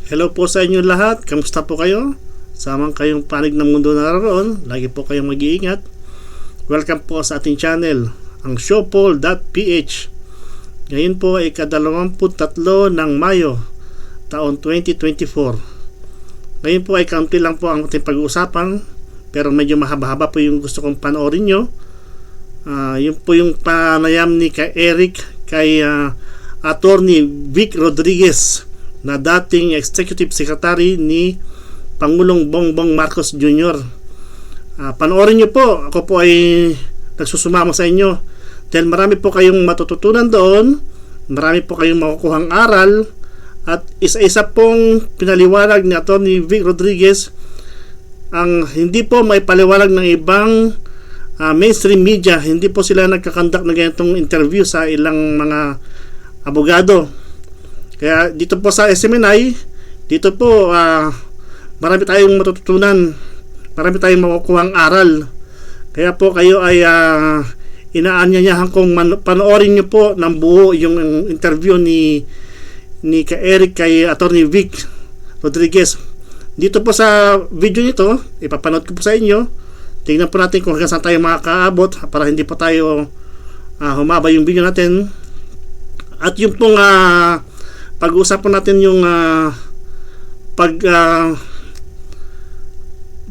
Hello po sa inyo lahat. Kamusta po kayo? Samang kayong panig ng mundo naroon, lagi po kayong mag-iingat. Welcome po sa ating channel, ang showpol.ph. Ngayon po ay ika-23 ng Mayo, taon 2024. Ngayon po ay kaunti lang po ang ating pag-uusapan, pero medyo mahaba-haba po yung gusto kong panoorin nyo. Yun po yung panayam ni Eric kay Attorney Vic Rodriguez, na dating Executive Secretary ni Pangulong Bongbong Marcos Jr. Panoorin nyo po. Ako po ay nagsusumama sa inyo dahil marami po kayong matututunan doon, marami po kayong makukuhang aral, at isa-isa pong pinaliwanag ni Attorney Vic Rodriguez ang hindi po may paliwanag ng ibang mainstream media. Hindi po sila nagkakandak na ganitong interview sa ilang mga abogado. Kaya dito po sa SMNI, dito po marami tayong matututunan, marami tayong makukuhang aral. Kaya po kayo ay inaanyayahan kong panoorin nyo po ng buo yung interview ni Eric kay Attorney Vic Rodriguez. Dito po sa video nito, ipapanood ko po sa inyo. Tingnan po natin kung hanggang saan tayo makakaabot para hindi po tayo humaba yung video natin. At yung pong pag-uusapan natin yung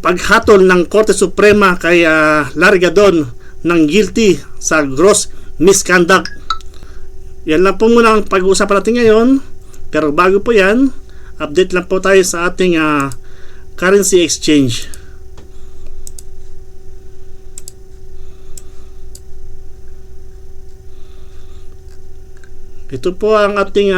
paghatol ng Korte Suprema kay Larry Gadon ng guilty sa gross misconduct. Yan lang po muna ang pag-uusapan natin ngayon. Pero bago po yan, update lang po tayo sa ating currency exchange. Ito po ang ating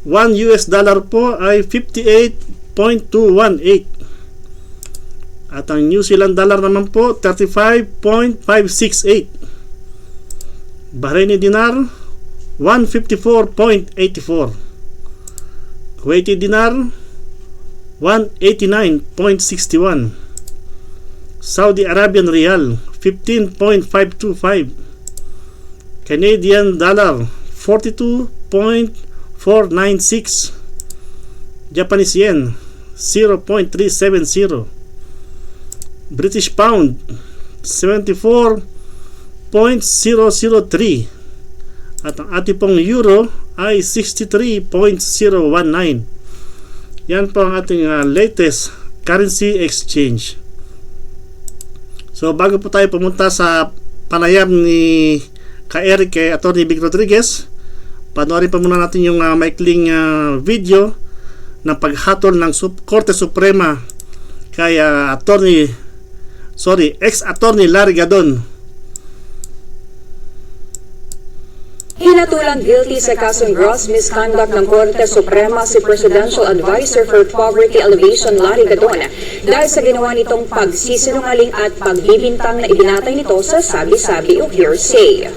1 US dollar po ay 58.218. At ang New Zealand dollar naman po 35.568. Bahraini dinar 154.84. Kuwaiti dinar 189.61. Saudi Arabian rial 15.525. Canadian dollar 42.496. Japanese yen 0.370. British pound 74.003. At ang ating pong euro ay 63.019. Yan po ang ating latest currency exchange. So bago po tayo pumunta sa panayam ni Eric kay Attorney Vic Rodriguez, panoorin pa muna natin yung maikling video ng paghatol ng Korte Suprema kay ex-attorney Larry Gadon. Hinatulang guilty sa kasong gross misconduct ng Korte Suprema si Presidential Advisor for Poverty Alleviation Larry Gadon dahil sa ginawa nitong pagsisinungaling at pagbibintang na ibinatay nito sa sabi-sabi o hearsay.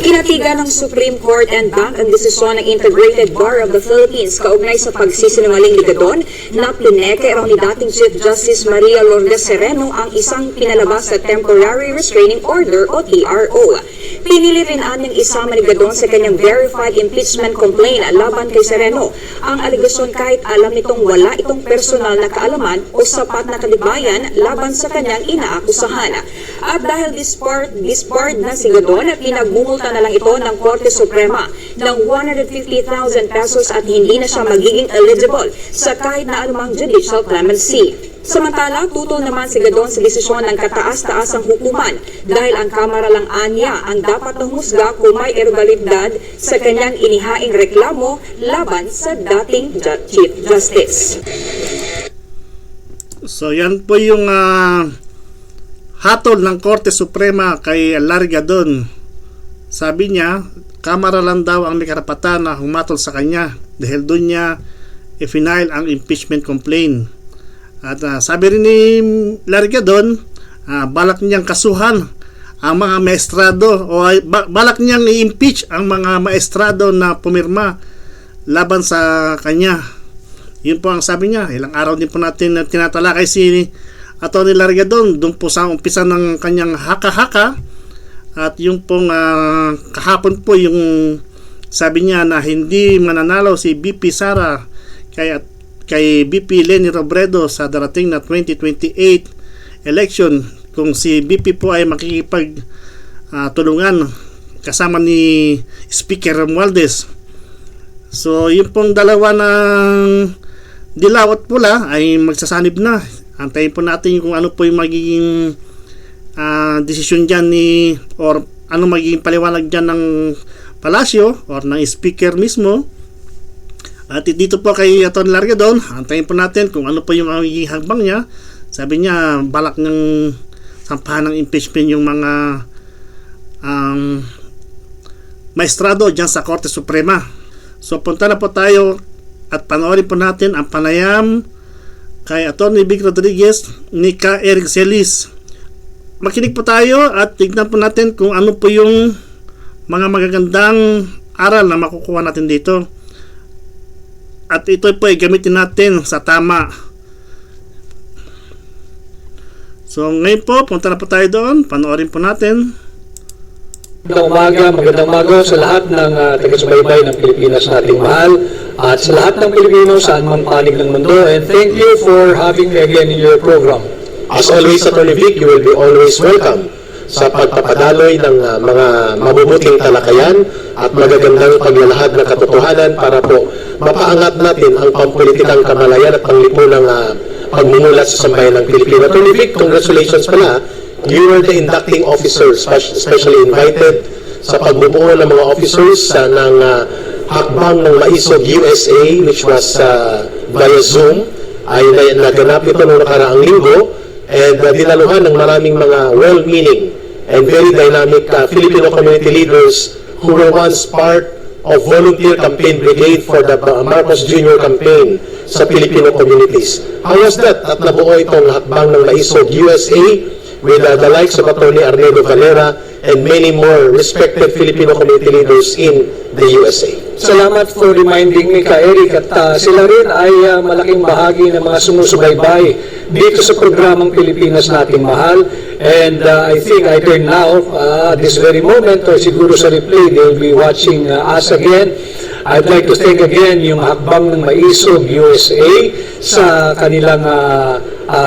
Kinatigan ng Supreme Court and Bank ang desisyon ng Integrated Bar of the Philippines kaugnay sa pagsisinungaling ni Gadon na pineke raw ni dating Chief Justice Maria Lourdes Sereno ang isang pinalabas sa Temporary Restraining Order o TRO. Pinili rin niyang isama ni Gadon sa kanyang verified impeachment complaint laban kay Sereno ang alegasyon kahit alam nitong wala itong personal na kaalaman o sapat na katibayan laban sa kanyang inaakusahan. At dahil disbarred na si Gadon, pinagmumulta na lang ito ng Korte Suprema ng 150,000 pesos at hindi na siya magiging eligible sa kahit na anumang judicial clemency. Samantala, tutol naman si Gadon sa desisyon ng kataas-taasang hukuman dahil ang Kamara lang anya ang dapat na humusga kung may irregularidad sa kanyang inihaing reklamo laban sa dating Chief Justice. So yan po yung hatol ng Korte Suprema kay Larry Gadon. Sabi niya, Kamara lang daw ang may karapatan na humatol sa kanya dahil doon niya i-file ang impeachment complaint. At sabi rin ni Larry Gadon, balak niyang kasuhan ang mga maestrado o balak niyang i-impeach ang mga maestrado na pumirma laban sa kanya. Yun po ang sabi niya. Ilang araw din po natin tinatalakay si Atty. Larry Gadon doon po sa umpisa ng kanyang haka-haka. At yung pong kahapon po yung sabi niya na hindi mananalo si BP Sara kay BP Leni Robredo sa darating na 2028 election kung si BP po ay makikipag tulungan kasama ni Speaker Romualdez. So yung pong dalawa ng dilaw at pula ay magsasanib na. Antayin po natin kung ano po yung magiging desisyon dyan or ano magiging paliwanag dyan ng palasyo or ng speaker mismo. At dito po kay Atty. Largadon, antayin po natin kung ano po yung magiging hagbang niya. Sabi niya balak ng sampahan ng impeachment yung mga maestrado dyan sa Korte Suprema. So punta na po tayo at panoorin po natin ang panayam kay Atty. Vic Rodriguez ni Ka Eric Celis. Makinig po tayo at tignan po natin kung ano po yung mga magagandang aral na makukuha natin dito. At ito po ay gamitin natin sa tama. So ngayon po, punta na po tayo doon. Panoorin po natin. Magandang umaga sa lahat ng taga-subaybay ng Pilipinas nating mahal at sa lahat ng Pilipino saan man panig ng mundo, and thank you for having me again in your program. As always, Atty. Vic, you will be always welcome sa pagpapadaloy ng mga mabubuting talakayan at magagandang paglalahad ng katotohanan para po mapaangat natin ang pampolitikang kamalayan at panglipunang pagmumulat sa sambayan ng Pilipino. Atty. Vic, congratulations pala. You were the inducting officer, specially invited sa pagbubuo ng mga officers ng hakbang ng Maisog USA, which was via Zoom, ay naganap ito noong nakaraang linggo, and dinaluhan ng maraming mga well-meaning and very dynamic Filipino community leaders who were once part of volunteer campaign brigade for the Marcos Jr. campaign sa Filipino communities. How was that? At nabuo itong hakbang ng Maisog USA with the likes of Atty. Arnelio Valera and many more respected Filipino community leaders in the USA. Salamat for reminding me, Ka Eric, at sila rin ay malaking bahagi ng mga sumusubaybay dito sa programang Pilipinas nating mahal. And I think either now, this very moment, or siguro sa replay, they'll be watching us again. I'd like to thank again yung hakbang ng Maisog USA sa kanilang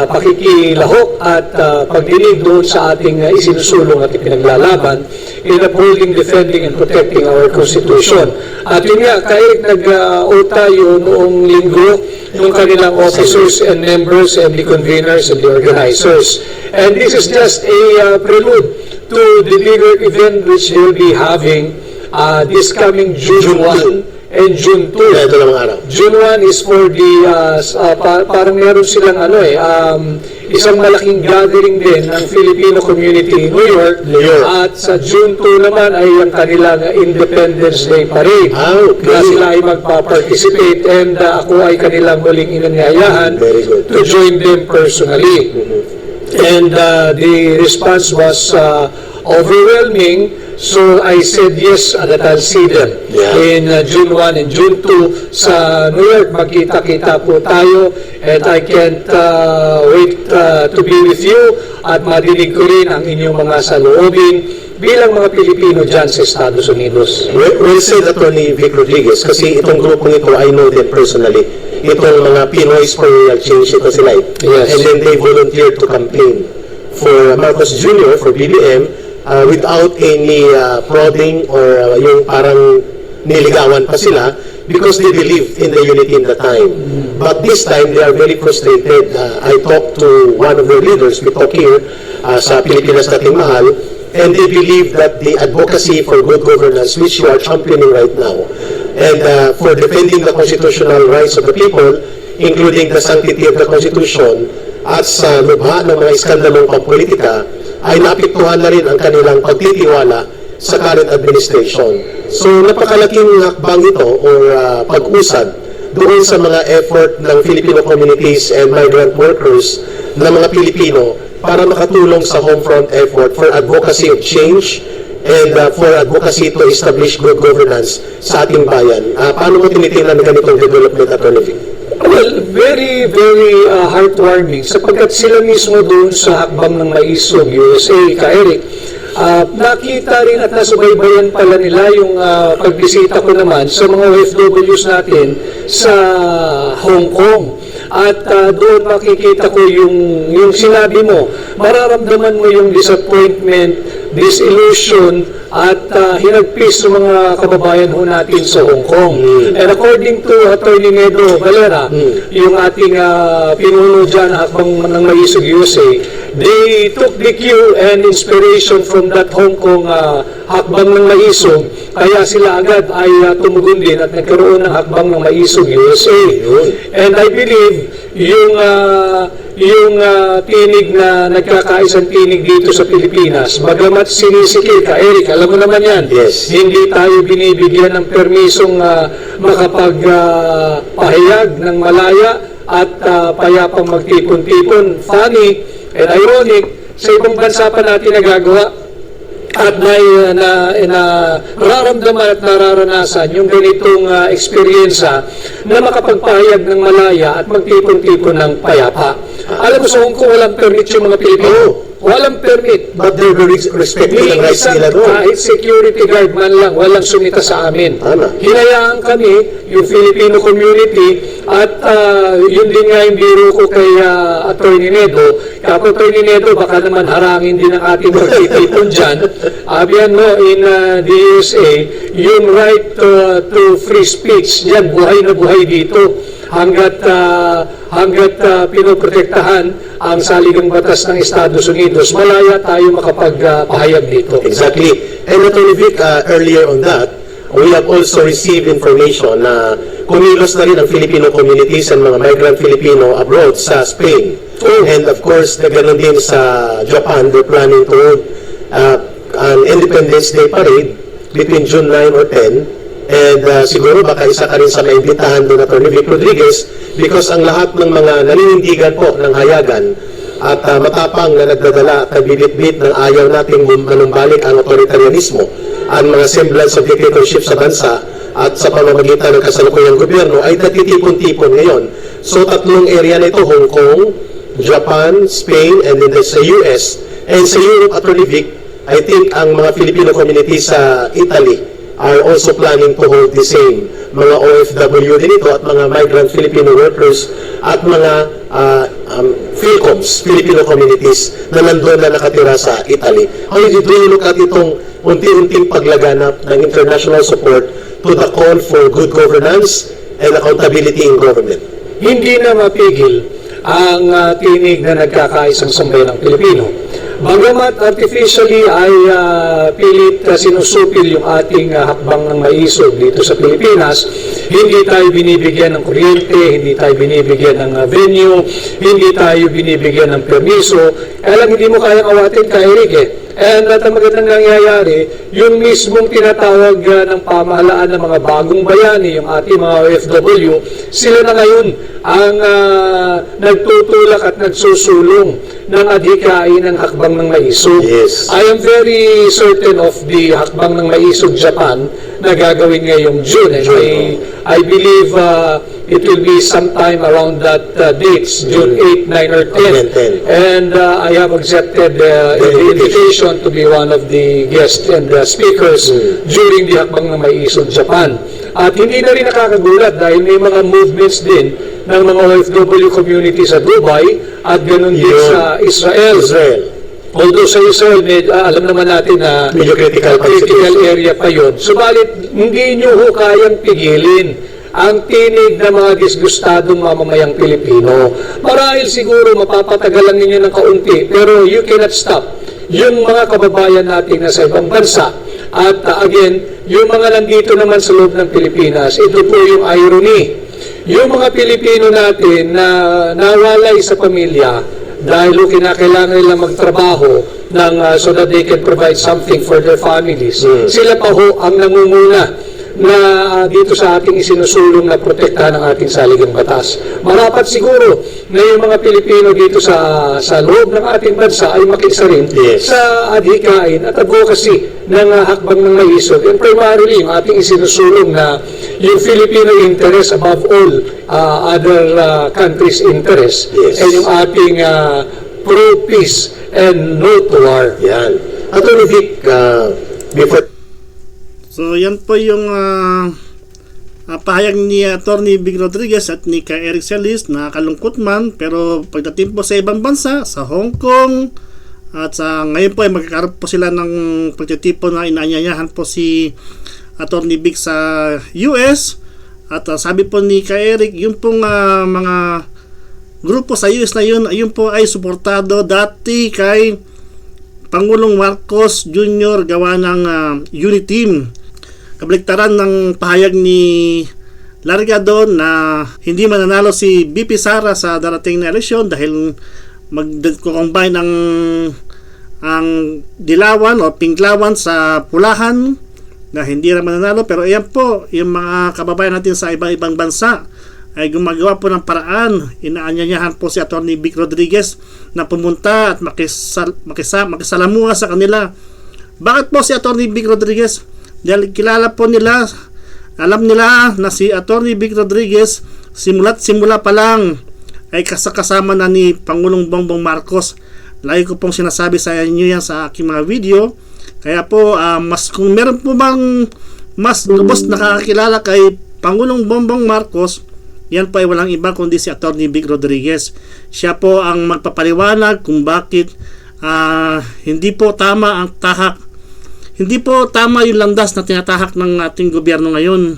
pakikilahok at pagdinig doon sa ating isinusulong at ipinaglalaban in upholding, defending, and protecting our Constitution. At yun nga, kahit nag-oath tayo noong linggo yung kanilang officers and members and the conveners and the organizers. And this is just a prelude to the bigger event which they'll be having this coming June 1 and June 2. Ito lang ang araw. June 1 is for the, parang meron silang isang malaking gathering din ng Filipino community in New York. At sa June 2 naman ay ang kanilang Independence Day Parade. Na sila ay magpa-participate, and ako ay kanilang muling inanyayahan to join them personally. And the response was overwhelming. So I said yes, that I'll see them in June 1 and June 2 sa New York. Magkita-kita po tayo, and I can't wait to be with you at madinig ko rin ang inyong mga saloobin bilang mga Pilipino dyan sa Estados Unidos. Well said, Atty. Vic Rodriguez, kasi itong grupong ito, I know them personally. Itong mga Pinoy's for Real Change, ito sila. Yes. And then they volunteered to campaign for Marcos Jr., for BBM, without any prodding or yung parang niligawan pa sila, because they believed in the unity in the time. But this time, they are very frustrated. I talked to one of their leaders, we talk here, sa Pilipinas nating mahal, and they believe that the advocacy for good governance, which you are championing right now, and for defending the constitutional rights of the people, including the sanctity of the Constitution, at sa lubha ng mga iskandalong pampolitika, ay naapektuhan na rin ang kanilang pagtitiwala sa current administration. So napakalaking hakbang ito or pag-usad doon sa mga effort ng Filipino communities and migrant workers ng mga Pilipino para makatulong sa home front effort for advocacy of change and for advocacy to establish good governance sa ating bayan. Paano mo tinitingnan ng ganitong development, Atty. Vic? Well, very, very heartwarming sapagkat sila mismo doon sa hakbang ng Maisog USA, Ka Eric, Nakita rin at nasubaybayan pala nila yung pagbisita ko naman sa mga OFWs natin sa Hong Kong. At doon makikita ko yung sinabi mo, mararamdaman mo yung disappointment, disillusion, at hinagpis sa mga kababayan ho natin sa Hong Kong. And according to Attorney Nedo Valera, yung ating pinuno dyan habang ng Maisog USA, they took the cue and inspiration from that Hong Kong hakbang ng Maisog, kaya sila agad ay tumugon din at nagkaroon ng hakbang ng Maisog USA. And I believe yung tinig na nagkakaisang tinig dito sa Pilipinas, bagamat sinisikil ka, Eric, alam mo naman yan, Yes. hindi tayo binibigyan ng permisong makapagpahayag ng malaya at payapang magtipon-tipon. Funny and ironic, sa ibang bansa pa natin nagagawa at may nararamdaman at nararanasan yung ganitong eksperyensya na makapagpahayag ng malaya at magtipon-tipon ng payapa. Alam mo, sa Hong Kong walang permit yung mga Pilipino. Walang permit. But they're very respectful ng rights nila doon. Kahit security guard man lang, walang sumita sa amin. Tama. Hinayaan kami, yung Filipino community, at yun din nga yung biro ko kay Attorney Nedo. Kapag Attorney Nedo, baka naman harangin din ang ating magtitipon dyan. Abiyan mo, in the USA, yung right to free speech, yan, buhay na buhay dito. Hanggat pinoprotektahan ang saligang batas ng Estados Unidos, malaya tayo makapagpahayag dito. Exactly. And Attorney Vic, earlier on that, we have also received information na kumilos na rin ang Filipino communities and mga migrant Filipino abroad sa Spain. And of course, na ganoon din sa Japan, they're planning to hold an Independence Day parade between June 9 or 10. And siguro baka isa ka rin sa maimbitahan doon, Attorney Vic Rodriguez, because ang lahat ng mga naninindigan po ng hayagan at matapang na nagdadala at nagbibitbit ng ayaw nating manumbalik ang authoritarianismo, ang mga semblance of dictatorship sa bansa at sa pamamagitan ng kasalukuyang gobyerno ay natitipon-tipon ngayon. So tatlong area na ito, Hong Kong, Japan, Spain, and then sa US. And sa Europe, Attorney Vic, I think ang mga Filipino community sa Italy are also planning to hold the same. Mga OFW din ito at mga migrant Filipino workers at mga Philcoms, Filipino communities na nandun na nakatira sa Italy. How do you look at itong unti-unting paglaganap ng international support to the call for good governance and accountability in government? Hindi na mapigil ang tinig na nagkakaisang sambayan ng Pilipino. Bagamat artificially ay pilit sinusupil yung ating hakbang ng maisog dito sa Pilipinas, hindi tayo binibigyan ng kuryente, hindi tayo binibigyan ng venue, hindi tayo binibigyan ng permiso. Alam, hindi mo kayang awatin ka, Eric, eh. And at ang magandang nangyayari, yung mismong tinatawag ng pamahalaan ng mga bagong bayani, yung ating mga OFW, sila na ngayon ang nagtutulak at nagsusulong ng adhikain ng hakbang ng maisog. Yes. I am very certain of the hakbang ng maisog Japan na gagawin ngayong June. And I believe it will be sometime around that dates, June 8, 9, or 10. And I have accepted the invitation to be one of the guests and speakers during the hakbang ng maisog Japan. At hindi na rin nakakagulat dahil may mga movements din ng mga OFW community sa Dubai at ganoon din sa Israel. Although sa Israel, alam naman natin na medyo critical area pa yun. Subalit, hindi nyo ho kayang pigilin ang tinig ng mga disgustadong mamamayang Pilipino. Marahil siguro mapapatagalan ninyo ng kaunti, pero you cannot stop yung mga kababayan natin na sa ibang bansa. At again, yung mga nandito naman sa loob ng Pilipinas, ito po yung irony. Yung mga Pilipino natin na nawalay sa pamilya dahil kinakailangan nila magtrabaho so that they can provide something for their families. Sila pa ho ang nangunguna na dito sa ating isinusulong na protektahan ng ating saligang batas. Marapat siguro na yung mga Pilipino dito sa loob ng ating bansa ay makiisa rin sa adhikain at advocacy ng hakbang ng maisog. And primarily, yung ating isinusulong na yung Filipino interest above all other countries' interest and yung ating pro-peace and no to war. Yan. Attorney Vic, before So yan po yung pahayag ni Atty. Vic Rodriguez at ni Ka Eric Celis. Nakakalungkot man, pero pagdating po sa ibang bansa, sa Hong Kong, at sa ngayon po ay magkakaroon po sila ng pagtitipon na inaanyayahan po si Atty. Vic sa US. At sabi po ni Ka Eric, yung pong mga grupo sa US na yun, ayun po ay suportado dati kay Pangulong Marcos Jr. gawa ng Uniteam. Kabaliktaran ng pahayag ni Largado na hindi mananalo si BP Sara sa darating na eleksyon dahil magko-combine ang dilawan o pinklawan sa pulahan na hindi rin mananalo. Pero ayan po, yung mga kababayan natin sa ibang bansa ay gumagawa po ng paraan. Inaanyayahan po si Atty. Vic Rodriguez na pumunta at makisalamuha sa kanila. Bakit po si Atty. Vic Rodriguez? Dahil kilala po nila, alam nila na si Atty. Vic Rodriguez simula pa lang ay kasama na ni Pangulong Bongbong Marcos. Lagi ko pong sinasabi sa inyo yan sa aking mga video. Kaya po, kung meron po bang mas lubos nakakakilala kay Pangulong Bongbong Marcos, yan po ay walang iba kundi si Atty. Vic Rodriguez. Siya po ang magpapaliwanag kung bakit hindi po tama ang tahak. Hindi po tama yung landas na tinatahak ng ating gobyerno ngayon.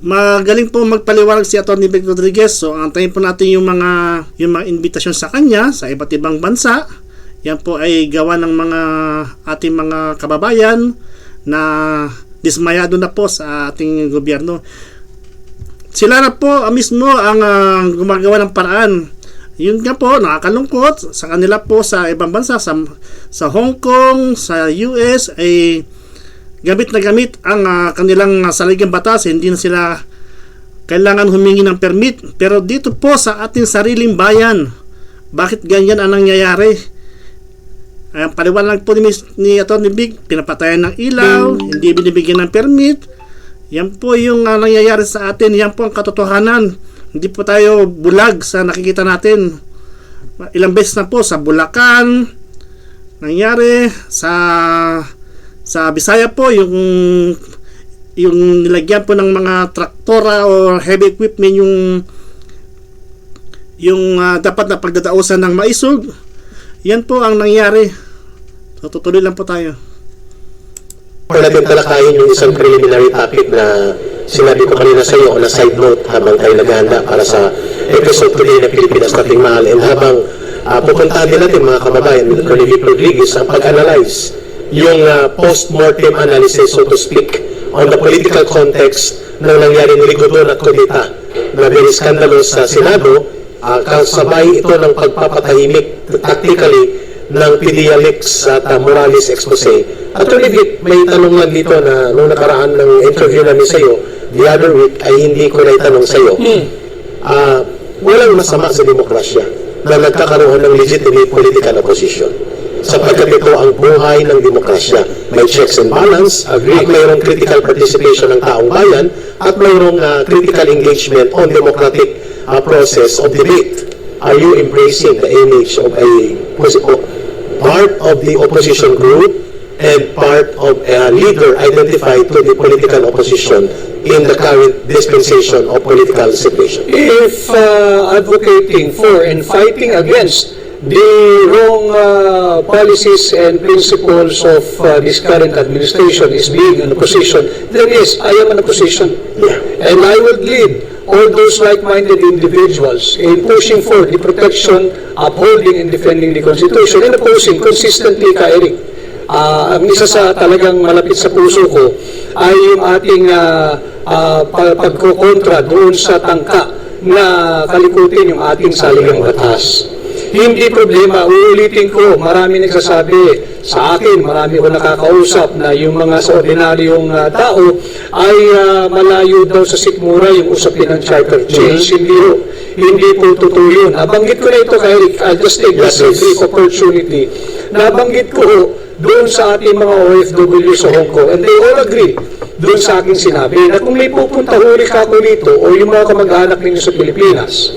Magaling po magpaliwanag si Atty. Vic Rodriguez. So antayin po natin yung mga invitasyon sa kanya sa iba't ibang bansa. Yan po ay gawa ng mga ating mga kababayan na dismayado na po sa ating gobyerno. Sila na po mismo ang gumagawa ng paraan. Yun nga po, nakakalungkot sa kanila po sa ibang bansa, sa Hong Kong, sa US ay gamit na gamit ang kanilang saligang batas. Hindi na sila kailangan humingi ng permit. Pero dito po sa ating sariling bayan, bakit ganyan ang nangyayari? Paliwanag po ni Atty. Vic, pinapatayan ng ilaw, hindi binibigyan ng permit. Yan po yung nangyayari sa atin. Yan po ang katotohanan. Hindi po tayo bulag sa nakikita natin. Ilang beses na po sa Bulacan nangyari, sa Bisaya po yung nilagyan po ng mga traktora o heavy equipment yung dapat na pagdadausan ng maisog. Yan po ang nangyari. So tutuloy lang po tayo. Kung natin talakayin yung isang preliminary topic na sinabi ko kanina sa iyo on a side note habang tayo naghahanda para sa episode today na Pilipinas Nating Mahal, and habang pupuntahan din natin mga kababayan ni Atty. Vic Rodriguez ang pag-analyze yung post-mortem analysis, so to speak, on the political context ng nangyaring Ligodon at Codita na very scandalous sa Senado, kasabay ito ng pagpapatahimik tactically ng PDLX at Morales expose. Atty. Vic, may tanong lang dito na nung nakaraan ng interview namin sa iyo the other week ay hindi ko naitanong sa iyo. Walang masama sa demokrasya na nagkakaroon ng legitimate political opposition, sapagkat ito ang buhay ng demokrasya. May checks and balance, at mayroong critical participation ng taong bayan, at mayroong critical engagement on democratic process of debate. Are you embracing the image of a part of the opposition group and part of a leader identified to the political opposition in the current dispensation of political situation? If advocating for and fighting against the wrong policies and principles of this current administration is being an opposition, then yes, I am an opposition. Yeah. And I would lead all those like-minded individuals in pushing for the protection, upholding and defending the Constitution, and opposing consistently, Ka Eric. Ang isa sa talagang malapit sa puso ko ay yung ating pagkokontra doon sa tangka na kalikutin yung ating saligang batas. Hindi problema, uulitin ko, marami nagsasabi sa akin, marami ko nakakausap na yung mga sa ordinaryong tao ay malayo daw sa sikmura yung usapin ng charter change. Hindi po totoo yun. Nabanggit ko na ito, Eric, I'll just take this brief opportunity. Nabanggit ko doon sa ating mga OFW sa Hong Kong, and they all agree doon sa aking sinabi na kung may pupunta huli ka ko dito o yung mga kamag-anak ninyo sa Pilipinas,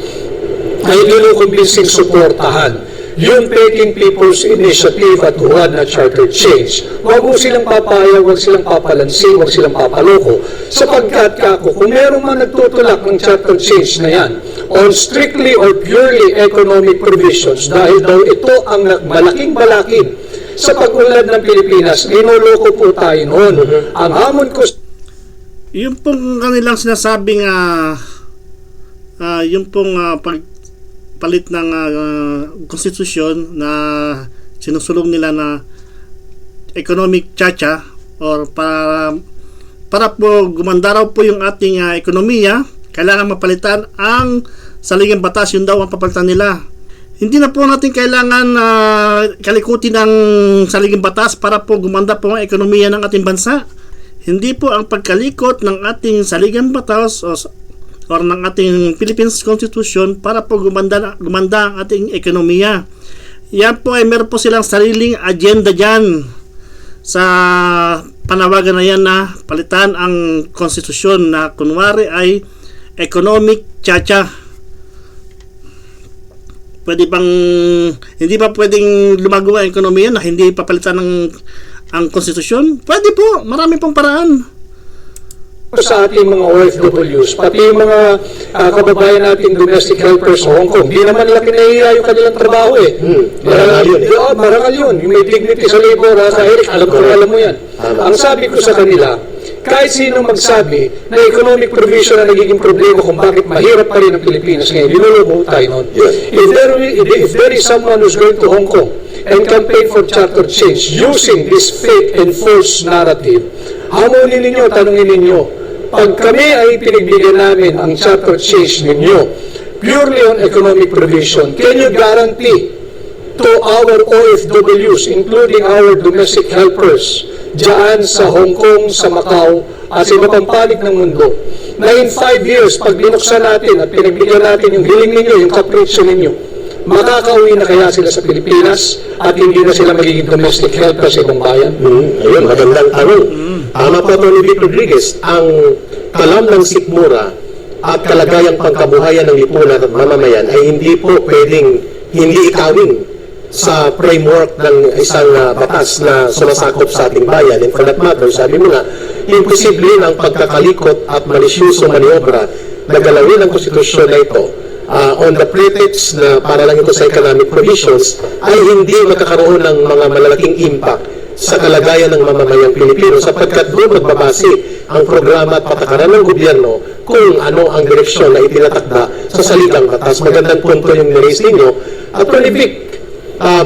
ay lulukumbising suportahan yung Peking People's Initiative at huwad na charter change. Huwag mo silang papayag, huwag silang papalansin, huwag silang papaloko. Sapagkat kako, kung merong man nagtutulak ng charter change na yan on strictly or purely economic provisions, dahil daw ito ang malaking balakin sa pag-unlad ng Pilipinas, linuloko po tayo noon. Ang hamon ko Yung pong kanilang sinasabing yung pong pagpalit ng konstitusyon na sinusulong nila na economic chacha or para po gumanda raw po yung ating ekonomiya, kailangan mapalitan ang saligang batas. Yun daw ang papalitan nila. Hindi na po natin kailangan kalikutin ang saligang batas para po gumanda po ang ekonomiya ng ating bansa. Hindi po ang pagkalikot ng ating saligang batas or ng ating Philippine Constitution para po gumanda ang ating ekonomiya. Yan po ay meron po silang sariling agenda dyan sa panawagan na yan na palitan ang konstitusyon na kunwari ay economic chacha. Hindi ba pwedeng lumago ang ekonomiya na hindi papalitan ang konstitusyon? Pwede po, marami pong paraan. sa ating mga OFWs, pati yung mga kababayan natin domestic helpers sa Hong Kong, di naman nila pinahiya yung kanilang trabaho eh. Marangal yun eh. Marangal yun. Yung may dignity sa labor, sa Eric, alam mo yan. Ang sabi ko sa kanila, kahit sino magsabi na economic provision na nagiging problema kung bakit mahirap pa rin ang Pilipinas ngayon, linuloko tayo noon. If there is someone who's going to Hong Kong and campaign for charter change using this fake and false narrative, hamunin ninyo, tanungin ninyo, pag kami ay pinagbigyan namin ang charter change ninyo, purely on economic provision, can you guarantee to our OFWs, including our domestic helpers, dyan sa Hong Kong, sa Macau, at sa iba pang panig ng mundo, na in 5 years, pag binuksan natin at pinagbigyan natin yung hiling ninyo, yung capriccio ninyo, makakauwi na kaya sila sa Pilipinas at hindi na sila magiging domestic helpers sa ibang bayan? Ayun, magandang tanong. Tama po, Tony Vic Rodriguez, ang kalam ng sikmura at kalagayang pangkabuhayan ng lipunan at mamamayan ay hindi po pwedeng hindi ikawin sa framework ng isang batas na sumasakop sa ating bayan. And for that matter, sabi mo nga, imposible ang pagkakalikot at malisyusong maniobra na galawin ang konstitusyon na ito on the pretext na para lang ito sa economic provisions ay hindi magkakaroon ng mga malalaking impact sa kalagayan ng mamamayang Pilipino sapagkat doon magbabase ang programa at patakaran ng gobyerno kung ano ang direksyon na itinatakda sa saligang batas. Magandang punto yung niraise ninyo. At Tony Vic,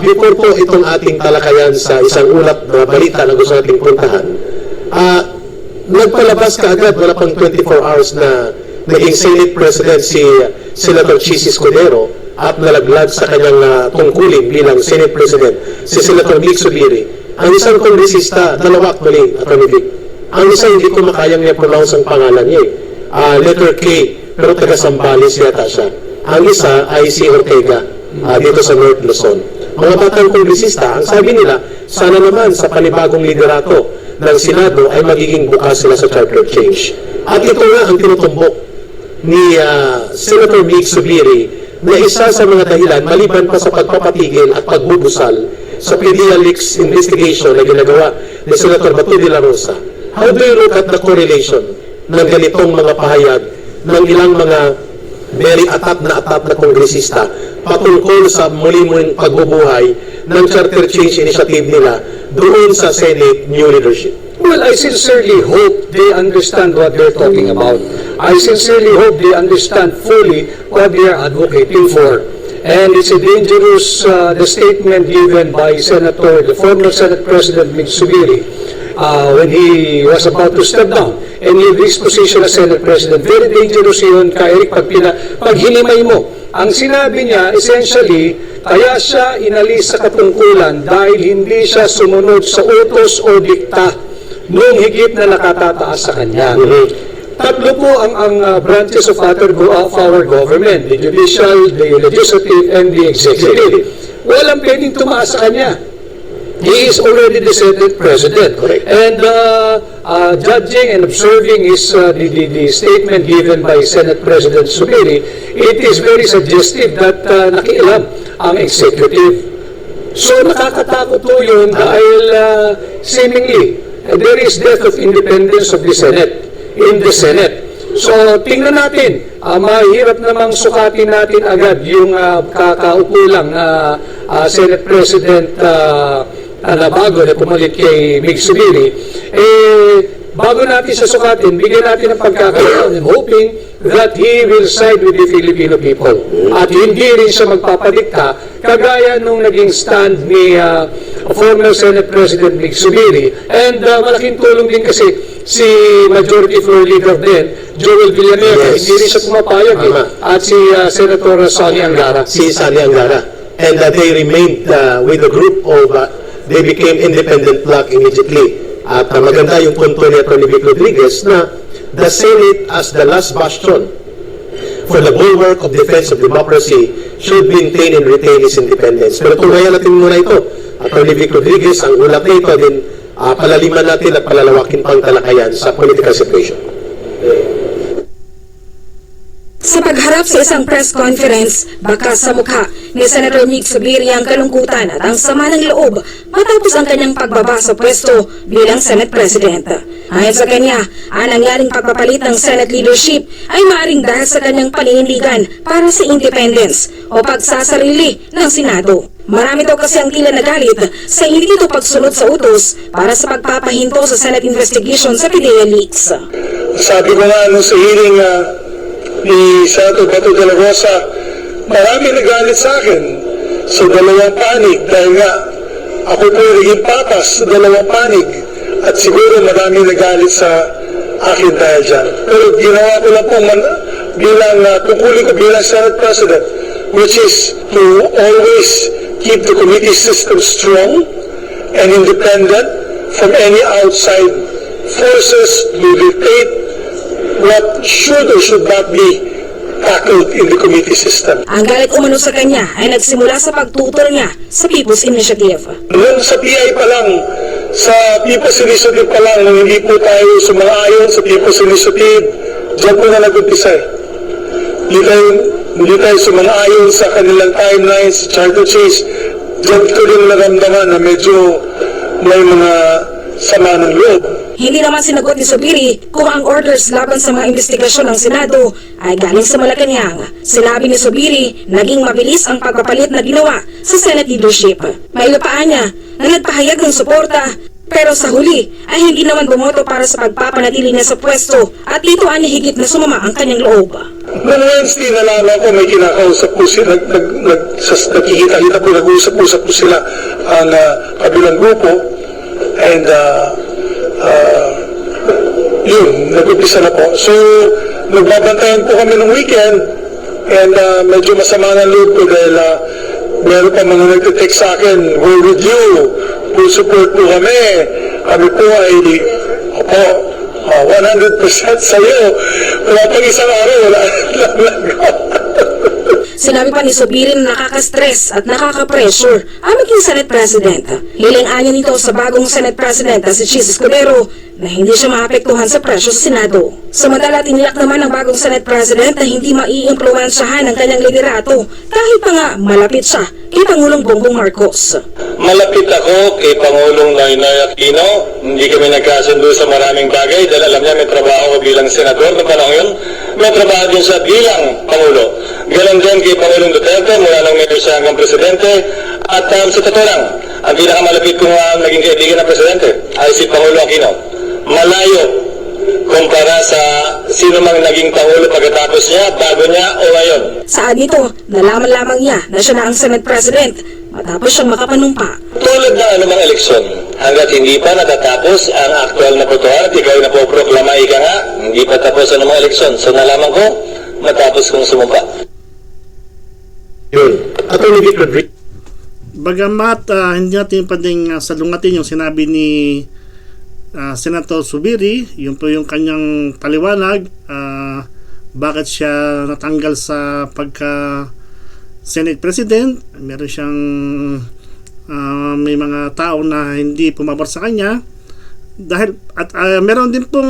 before po itong ating talakayan sa isang ulat na balita na gusto nating puntahan, nagpalabas ka agad, wala pang 24 hours na naging Senate President si Senator Chis Escudero at nalaglag sa kanyang tungkulin bilang Senate President si Senator Mick Zubiri. Ang isang kongresista, dalawa actually, Atty. Vic. Ang isang hindi ko makayang i-pronounce ang pangalan niya letter K, pero taga Zambales yata siya. Ang isa ay si Ortega dito sa North Luzon. Mga batang kongresista, ang sabi nila, sana naman sa panibagong liderato ng Senado ay magiging bukas sila sa charter change. At ito nga ang tinutumbok ni Senator Mick Zubiri na isa sa mga dahilan maliban pa sa pagpapatigil at pagbubusal sa PDEA leaks investigation na ginagawa ni Senator Bato de la Rosa. How do you look at the correlation ng ganitong mga pahayag ng ilang mga very atat na kongresista patungkol sa muli-muling pagbubuhay ng charter change initiative nila doon sa Senate new leadership? Well, I sincerely hope they understand what they're talking about. I sincerely hope they understand fully what they are advocating for. And it's a dangerous the statement given by the former Senate President Mick Zubiri when he was about to step down and leave his position as Senate President. Very dangerous yun, Eric, pag hinimay mo. Ang sinabi niya, essentially, kaya siya inalis sa katungkulan dahil hindi siya sumunod sa utos o dikta nung higit na nakatataas sa kanya. Tatlo po ang branches of our government, the judicial, the legislative, and the executive. Walang pwedeng tumaas sa kanya. He is already the Senate President. Correct. And judging and observing the statement given by Senate President Subiri, it is very suggestive that nakialam ang executive. So nakakatakot po yun dahil seemingly there is death of independence of the Senate in the Senate. So tingnan natin, mahirap namang sukatin natin agad yung kakaupo lang na Senate President na bago na pumalit kay Mig Subiri. Bago natin sa sukatin, bigyan natin ng pagkakataon and hoping that he will side with the Filipino people. At hindi rin siya magpapadikta kagaya nung naging stand ni former Senate President Mig Subiri. And malaking tulong din kasi si Majority Floor Leader din, Joel Villanueva, Yes. hindi rin siya pumapayag at si Senator Sonny Angara. Si Sally Angara. And they remained with the group of, they became independent bloc immediately. At maganda yung punto ni Atty. Vic Rodriguez na the Senate as the last bastion for the bulwark of defense of democracy should maintain and retain its independence. Pero tunghayan natin muna ito. Atty. Vic Rodriguez, ang ulat na ito din, palaliman natin at palalawakin pang talakayan sa political situation. Sa pagharap sa isang press conference, bakas sa mukha ni Senator Mig Subiri ang kalungkutan at ang sama ng loob matapos ang kanyang pagbaba sa pwesto bilang Senate President. Ayon sa kanya, ang nangyaring pagpapalit ng Senate leadership ay maaaring dahil sa kanyang paninindigan para sa independence o pagsasarili ng Senado. Marami daw kasi ang tila nagalit sa hindi ito pagsunod sa utos para sa pagpapahinto sa Senate investigation sa PDEA leaks. Sabi ko nga sa hearing ni Senator Bato de la Rosa, marami nagalit sa akin sa dalawang panig dahil nga ako po naging patas sa dalawang panig at siguro marami nagalit sa akin dahil dyan. Pero ginawa ko lang po bilang tungkulin ko bilang Senate President, which is to always keep the committee system strong and independent from any outside forces to dictate what should or should not be tackled in the committee system. Ang galit umano sa kanya ay nagsimula sa pagtutol niya sa People's Initiative. Noon sa PI pa lang, sa People's Initiative pa lang, nung hindi po tayo sumang-ayon sa People's Initiative, dyan po na nag-umpisa. Hindi tayo sumang-ayon sa kanilang timelines, sa charter change. Dyan ko rin naramdaman na medyo may mga sama ng loob. Hindi naman sinagot ni Subiri kung ang orders laban sa mga investigasyon ng Senado ay galing sa Malacanang. Sinabi ni Subiri, naging mabilis ang pagpapalit na ginawa sa Senate leadership. Mailapaan niya na nagpahayag ng suporta, pero sa huli ay hindi naman bumoto para sa pagpapanatili niya sa pwesto at dito niya higit na sumama ang kanyang loob. Noong Wednesday, nalaman ko may kinakausap po sila, nakikita-kita po, nag-uusap-usap po sila ang kabilang grupo. And yun, nag-umpisa na po. So, nagbabantayan po kami ng weekend and medyo masama ng loob ko dahil meron pa mga nagtitext sa akin, we're with you, full support po kami. Kami po ay, opo, 100% sa'yo. Wala pang isang araw, wala lang. Sinabi pa ni Subiri na nakaka-stress at nakaka-pressure ang maging Senate President. Hiling-anya nito sa bagong Senate President na si Chis Escudero na hindi siya maapektuhan sa presyo sa Senado. Samantala, tiniyak naman ng bagong Senate President na hindi maiimpluwensyahan ang kanyang liderato kahit pa nga malapit siya kay Pangulong Bongbong Marcos. Malapit ako kay Pangulong Noynoy Aquino. Hindi kami nagkasundo sa maraming bagay dahil alam niya may trabaho ko bilang senador noong panahon yun. May trabaho din siya bilang Pangulo. Ganon din kay Pangulong Duterte mula nang mayor siya hanggang Presidente. At sa totoo lang, ang pinakamalapit kong naging kaibigan ng Presidente ay si Pangulo Aquino. Malayo kumpara sa sino mang naging Pangulo pagkatapos niya, bago niya o ngayon. Saad nito, nalaman lamang niya na siya na ang Senate President matapos siyang makapanumpa. Tulad ng anumang eleksyon, hanggat hindi pa natatapos ang aktual na botohan at ikaw na po proklama ika nga, hindi pa tapos ang anumang eleksyon. So nalaman ko, matapos kong sumumpa. Yun. Atty. Vic Rodriguez. Bagamat hindi natin pwedeng salungatin yung sinabi ni Senator Subiri, yun po yung kanyang paliwanag bakit siya natanggal sa pagka Senate President. Meron siyang may mga tao na hindi pumabor sa kanya dahil at meron din pong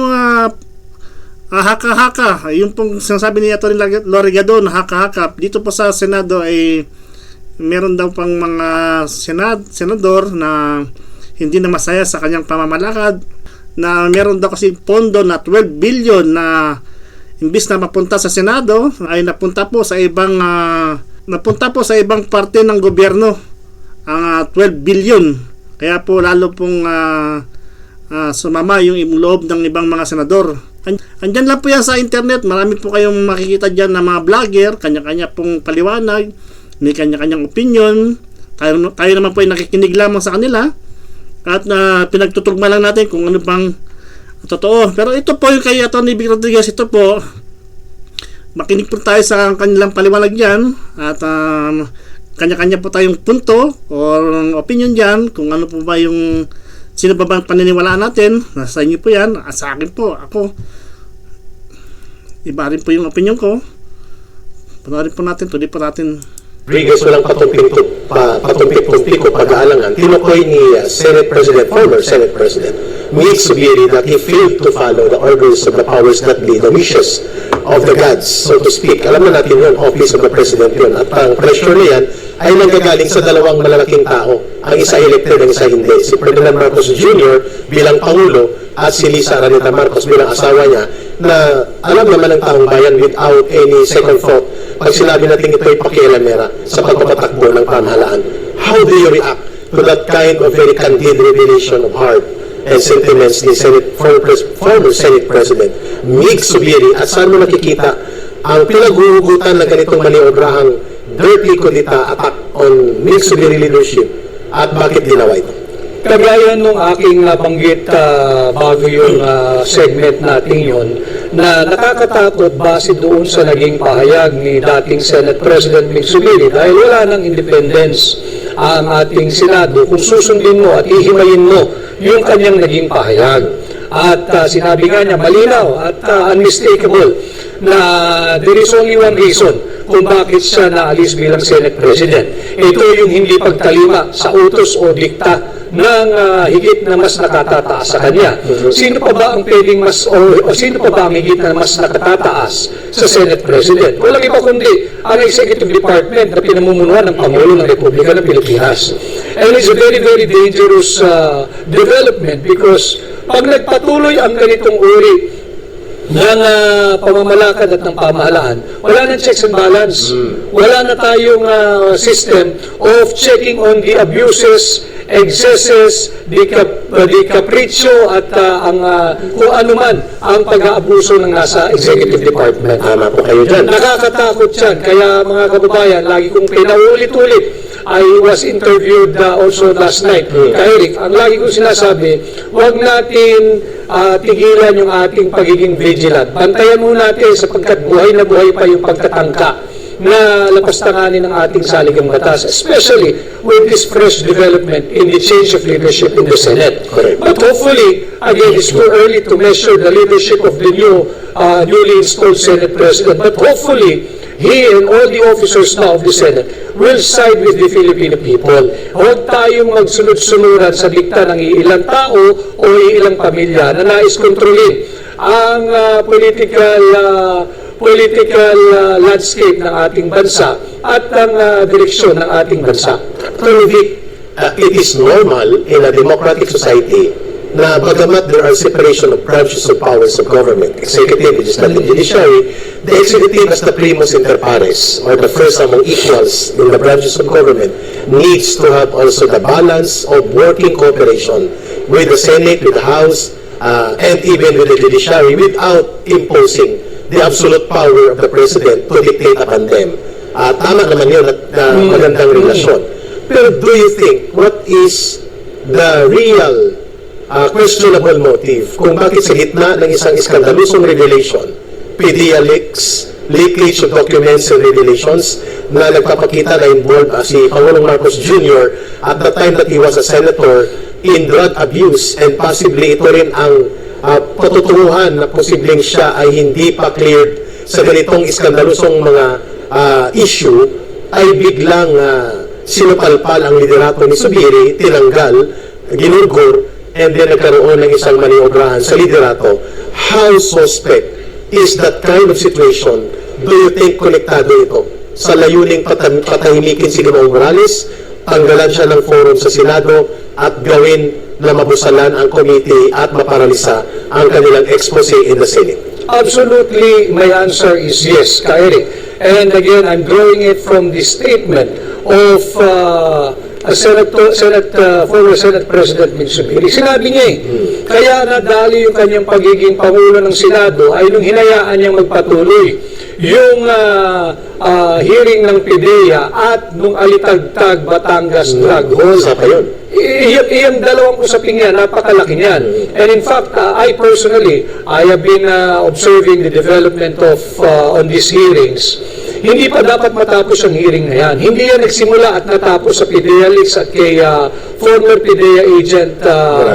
haka-haka, yung pong sinasabi ni Atty. Lorigado na haka-haka dito po sa Senado ay meron daw pang mga senador na hindi na masaya sa kanyang pamamalakad, na meron daw kasi pondo na 12 billion na imbis na mapunta sa Senado ay napunta po sa ibang parte ng gobyerno ang 12 billion. Kaya po lalo pong sumama yung loob ng ibang mga senador. Andyan lang po yan sa internet. Marami po kayong makikita dyan na mga vlogger, kanya-kanya pong paliwanag, may kanya-kanyang opinion. Tayo naman po ay nakikinig lamang sa kanila at pinagtutugma lang natin kung ano bang totoo. Pero ito po yung kay Atty. Vic Rodriguez, ito po, makinig po tayo sa kanilang paliwanag dyan at kanya-kanya po tayong punto or opinion dyan kung ano po ba yung sino ba bang paniniwalaan natin. Nasa inyo po yan. Sa akin po, ako iba rin po yung opinion ko. Panoorin po natin, tuloy po natin. Rodriguez walang patumpik-tumpik o pag-aalangan, tinukoy ni former Senate President Mike Zubiri that he failed to follow the orders of the powers that be, the wishes of the gods, so to speak. Alam na natin yun, office of the President yun. At ang pressure na yan ay nanggagaling sa dalawang malalaking tao. Ang isa elected, ang isa hindi. Si Ferdinand Marcos Jr. bilang Pangulo at si Lisa Araneta Marcos bilang asawa niya, na alam naman ng taong bayan without any second thought pag sinabi natin ito ay pakialamera sa pagpapatakbo ng pamahalaan. How do you react to that kind of very candid revelation of heart and sentiments ni former Senate President Mike Zubiri, at saan mo nakikita ang pinaghuhugutan na ganitong maniobrahang dirty kudita attack on Mike Zubiri leadership, at bakit ginawa ito? Kagaya nung aking nabanggit bago yung segment natin yon, na nakakatakot base doon sa naging pahayag ni dating Senate President Mike Zubiri, dahil wala ng independence ang ating Senado kung susundin mo at ihimayin mo yung kanyang naging pahayag. At sinabi nga niya malinaw at unmistakable na there is only one reason kung bakit siya naalis bilang Senate President. Ito yung hindi pagtalima sa utos o dikta ng higit na mas nakatataas sa kanya. Sino pa ba ang pwedeng mas o sino pa ba ang higit na mas nakatataas sa Senate President? Walang iba kundi ang Executive Department na pinamumunuan ng Pangulo ng Republika ng Pilipinas. And it's a very, very dangerous development, because pag nagpatuloy ang ganitong uri ng pamamalakad at ng pamahalaan, wala nang checks and balance. Wala na tayong system of checking on the abuses, excesses, the capriccio at kung ano man ang pag-aabuso ng nasa Executive Department. Tama po kayo dyan. Nakakatakot yan. Kaya mga kababayan, lagi kong pinaulit-ulit. I was interviewed also last night kay Eric. Ang lagi kong sinasabi, huwag natin tigilan yung ating pagiging vigilant. Bantayan muna natin sapagkat buhay na buhay pa yung pagtatangka na lapastanganin ng ating saligang batas, especially with this fresh development in the change of leadership in the Senate. Correct. But hopefully, again, it's too early to measure the leadership of the newly installed Senate President, but hopefully, he and all the officers now of the Senate will side with the Filipino people. Huwag tayong magsunod-sunuran sa dikta ng iilang tao o iilang pamilya na nais kontrolin ang political landscape ng ating bansa at ang direksyon ng ating bansa. It is normal in a democratic society na bagamat there are separation of branches of powers of government, executive, legislative, judiciary, the executive as the primus inter pares, or the first among equals in the branches of government, needs to have also the balance of working cooperation with the Senate, with the House, and even with the judiciary, without imposing the absolute power of the President to dictate upon them. Tama naman yun at magandang relasyon. Pero do you think, what is the real questionable motive kung bakit sa gitna ng isang iskandalusong revelation, PDEA leaks, leakage of documents and revelations na nagpapakita na involved si Pangulong Marcos Jr. at the time that he was a senator in drug abuse, and possibly ito rin ang patutunguhan na posibleng siya ay hindi pa cleared sa ganitong iskandalusong mga issue, ay biglang sinupalpal ang liderato ni Zubiri, tinanggal, ginugol, and then nagkaroon ng isang maniobrahan sa liderato. How suspect is that kind of situation? Do you think konektado ito sa layuning patahimikin si Ginoong Morales, tanggalan siya ng forum sa Senado at gawin na mabusalan ang committee at maparalisa ang kanilang expose in the Senate? Absolutely, my answer is yes, Eric. And again, I'm drawing it from the statement of former Senate President Min Zubiri. Sinabi niya kaya nadali yung kanyang pagiging Pangulo ng Senado ay nung hinayaan niyang magpatuloy yung hearing ng PIDEA at nung Alitagtag Batangas Drug Hall. Isa pa yun. Iyang dalawang usapin niya, napakalaki niyan. And in fact, I personally, I have been observing the development of on these hearings. Hindi pa dapat matapos ang hearing na yan. Hindi yan nagsimula at natapos sa PIDEA leaks at kay former PIDEA agent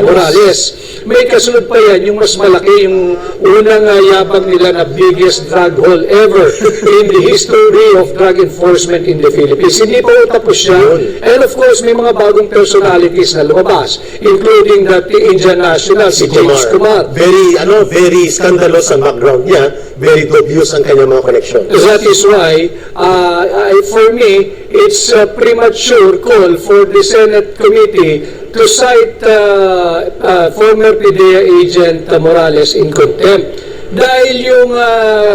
Morales. May kasunod pa yan, yung mas malaki, yung unang yabang nila na biggest drug haul ever in the history of drug enforcement in the Philippines. Hindi pa tapos yan. And of course, may mga bagong personalities na lumabas, including the Indian National, si James Kumar. Very scandalous ang background niya, very dubious ang kanyang mga connection. That is why, for me, it's a premature call for the Senate committee to cite former PIDEA agent Morales in contempt. Dahil yung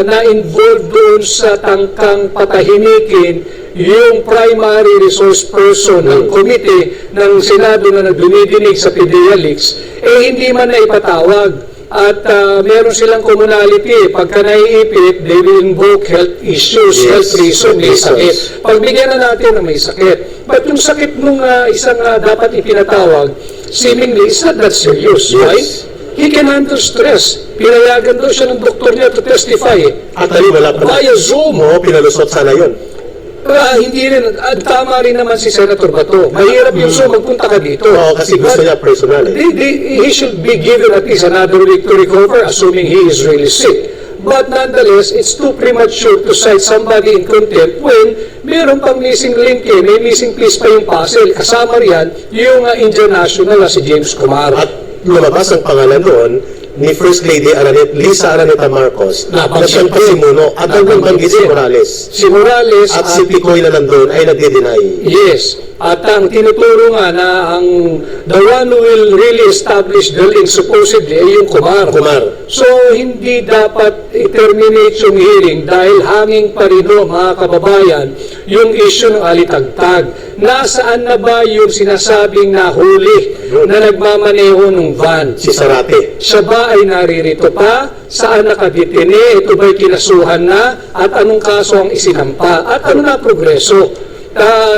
na-involve doon sa tangkang patahimikin yung primary resource person ng committee ng Senado na nagdumidinig sa PIDEA leaks, hindi man na ipatawag. At meron silang commonality. Pagka naiipit, they will invoke health issues, health reason, may sakit. Pagbigyan na natin na may sakit. But yung sakit nung isang dapat ipinatawag, seemingly, it's not that serious, right? He can handle stress. Pinayagan daw siya ng doktor niya to testify. At wala pa via Zoom. Pinalusot sana yun. Hindi rin. Tama rin naman si Senator Bato. Mahirap yung Zoom, magpunta ka dito. Oo, kasi gusto niya personal. He should be given at least another week to recover, assuming he is really sick. But nonetheless, it's too premature to cite somebody in contempt when meron pang missing link may missing piece pa yung puzzle. Kasama riyan yung Indian National na si James Kumar. At lumabas ang pangalan doon ni First Lady Lisa Araneta Marcos na siyang pasimuno at ang nagbanggit si Morales. Si Morales at si Picoy na nandun ay nagde-deny. Yes. At ang tinuturo nga na the one who will really establish the link supposedly ay yung Kumar. So, hindi dapat i-terminate yung hearing dahil hanging pa rin mga kababayan yung issue ng Alitagtag. Nasaan na ba yung sinasabing nahuli na nagmamaneho ng van? Si Sarate. Siya ba ay naririto pa? Saan nakadetine? Ito ba'y kinasuhan na? At anong kaso ang isinampa? At ano na progreso?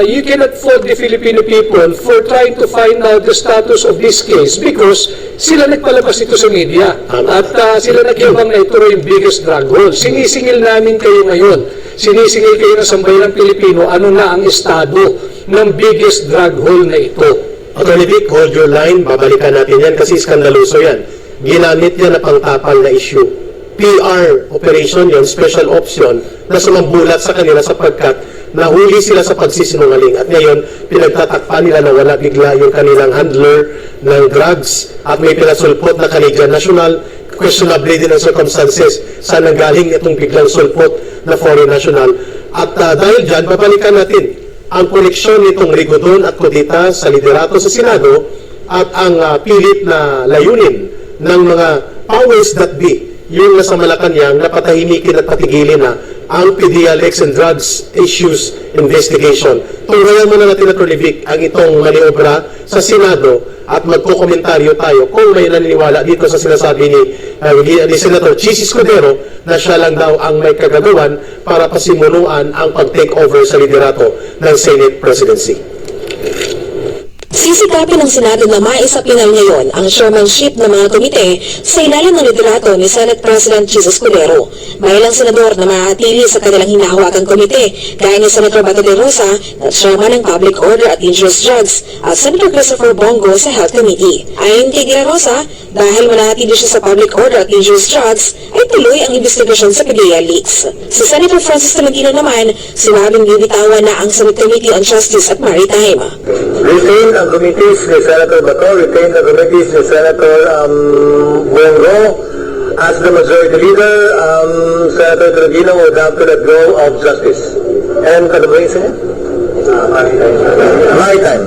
You cannot fault the Filipino people for trying to find out the status of this case because sila nagpalabas ito sa media at sila nagyabang na ito yung biggest drug haul. Sinisingil namin kayo ngayon. Sinisingil kayo ng sambayan ng Pilipino ano na ang estado ng biggest drug haul na ito. Attorney Vic, hold your line. Babalikan natin yan kasi skandaluso yan. Ginamit yan na pangtapal na issue. PR operation yon, special option na sumambulat sa kanila sapagkat nahuli sila sa pagsisinungaling at ngayon pinagtatakpan nila na wala bigla yung kanilang handler ng drugs at may pinasulpot na Canadian National. Questionably din ang circumstances saan nanggaling itong biglang sulpot na foreign national. At dahil dyan, babalikan natin ang koneksyon nitong Rigodon at Codita sa liderato sa Senado at ang pilit na layunin ng mga powers that be, yung nasa Malacanang na patahimikin at patigilin na ang PIDEA leaks and drugs issues investigation. Tunghayan muna natin na Vic ang itong maniobra sa Senado at magkokomentaryo tayo kung may naniniwala dito sa sinasabi ni Senator Chis Escudero na siya lang daw ang may kagagawan para pasimunuan ang pag-take over sa liderato ng Senate presidency. Sisikapin ng Senado na maisapinal ngayon ang chairmanship ng mga komite sa ilalim ng liderato ni Senate President Jesus Escudero. May ilang senador na maatili sa kanilang hinahawakang komite, gaya ni Senator Bato de Rosa na chairman ng Public Order at Injurious Drugs at Senator Christopher Bongo sa Health Committee. Ayon kay De La Rosa, dahil manatili siya sa Public Order at Injurious Drugs, ay tuloy ang investigasyon sa PDEA leaks. Si Senator Francis Tolentino naman, sinabing bibitawan na ang Senate Committee on Justice at Maritime. Retain ang committees ni Senator Bato, retain the committees ni Senator Bongo. As the majority leader, Senator Tolentino would have to let go of justice. And ano ba yung Maritime.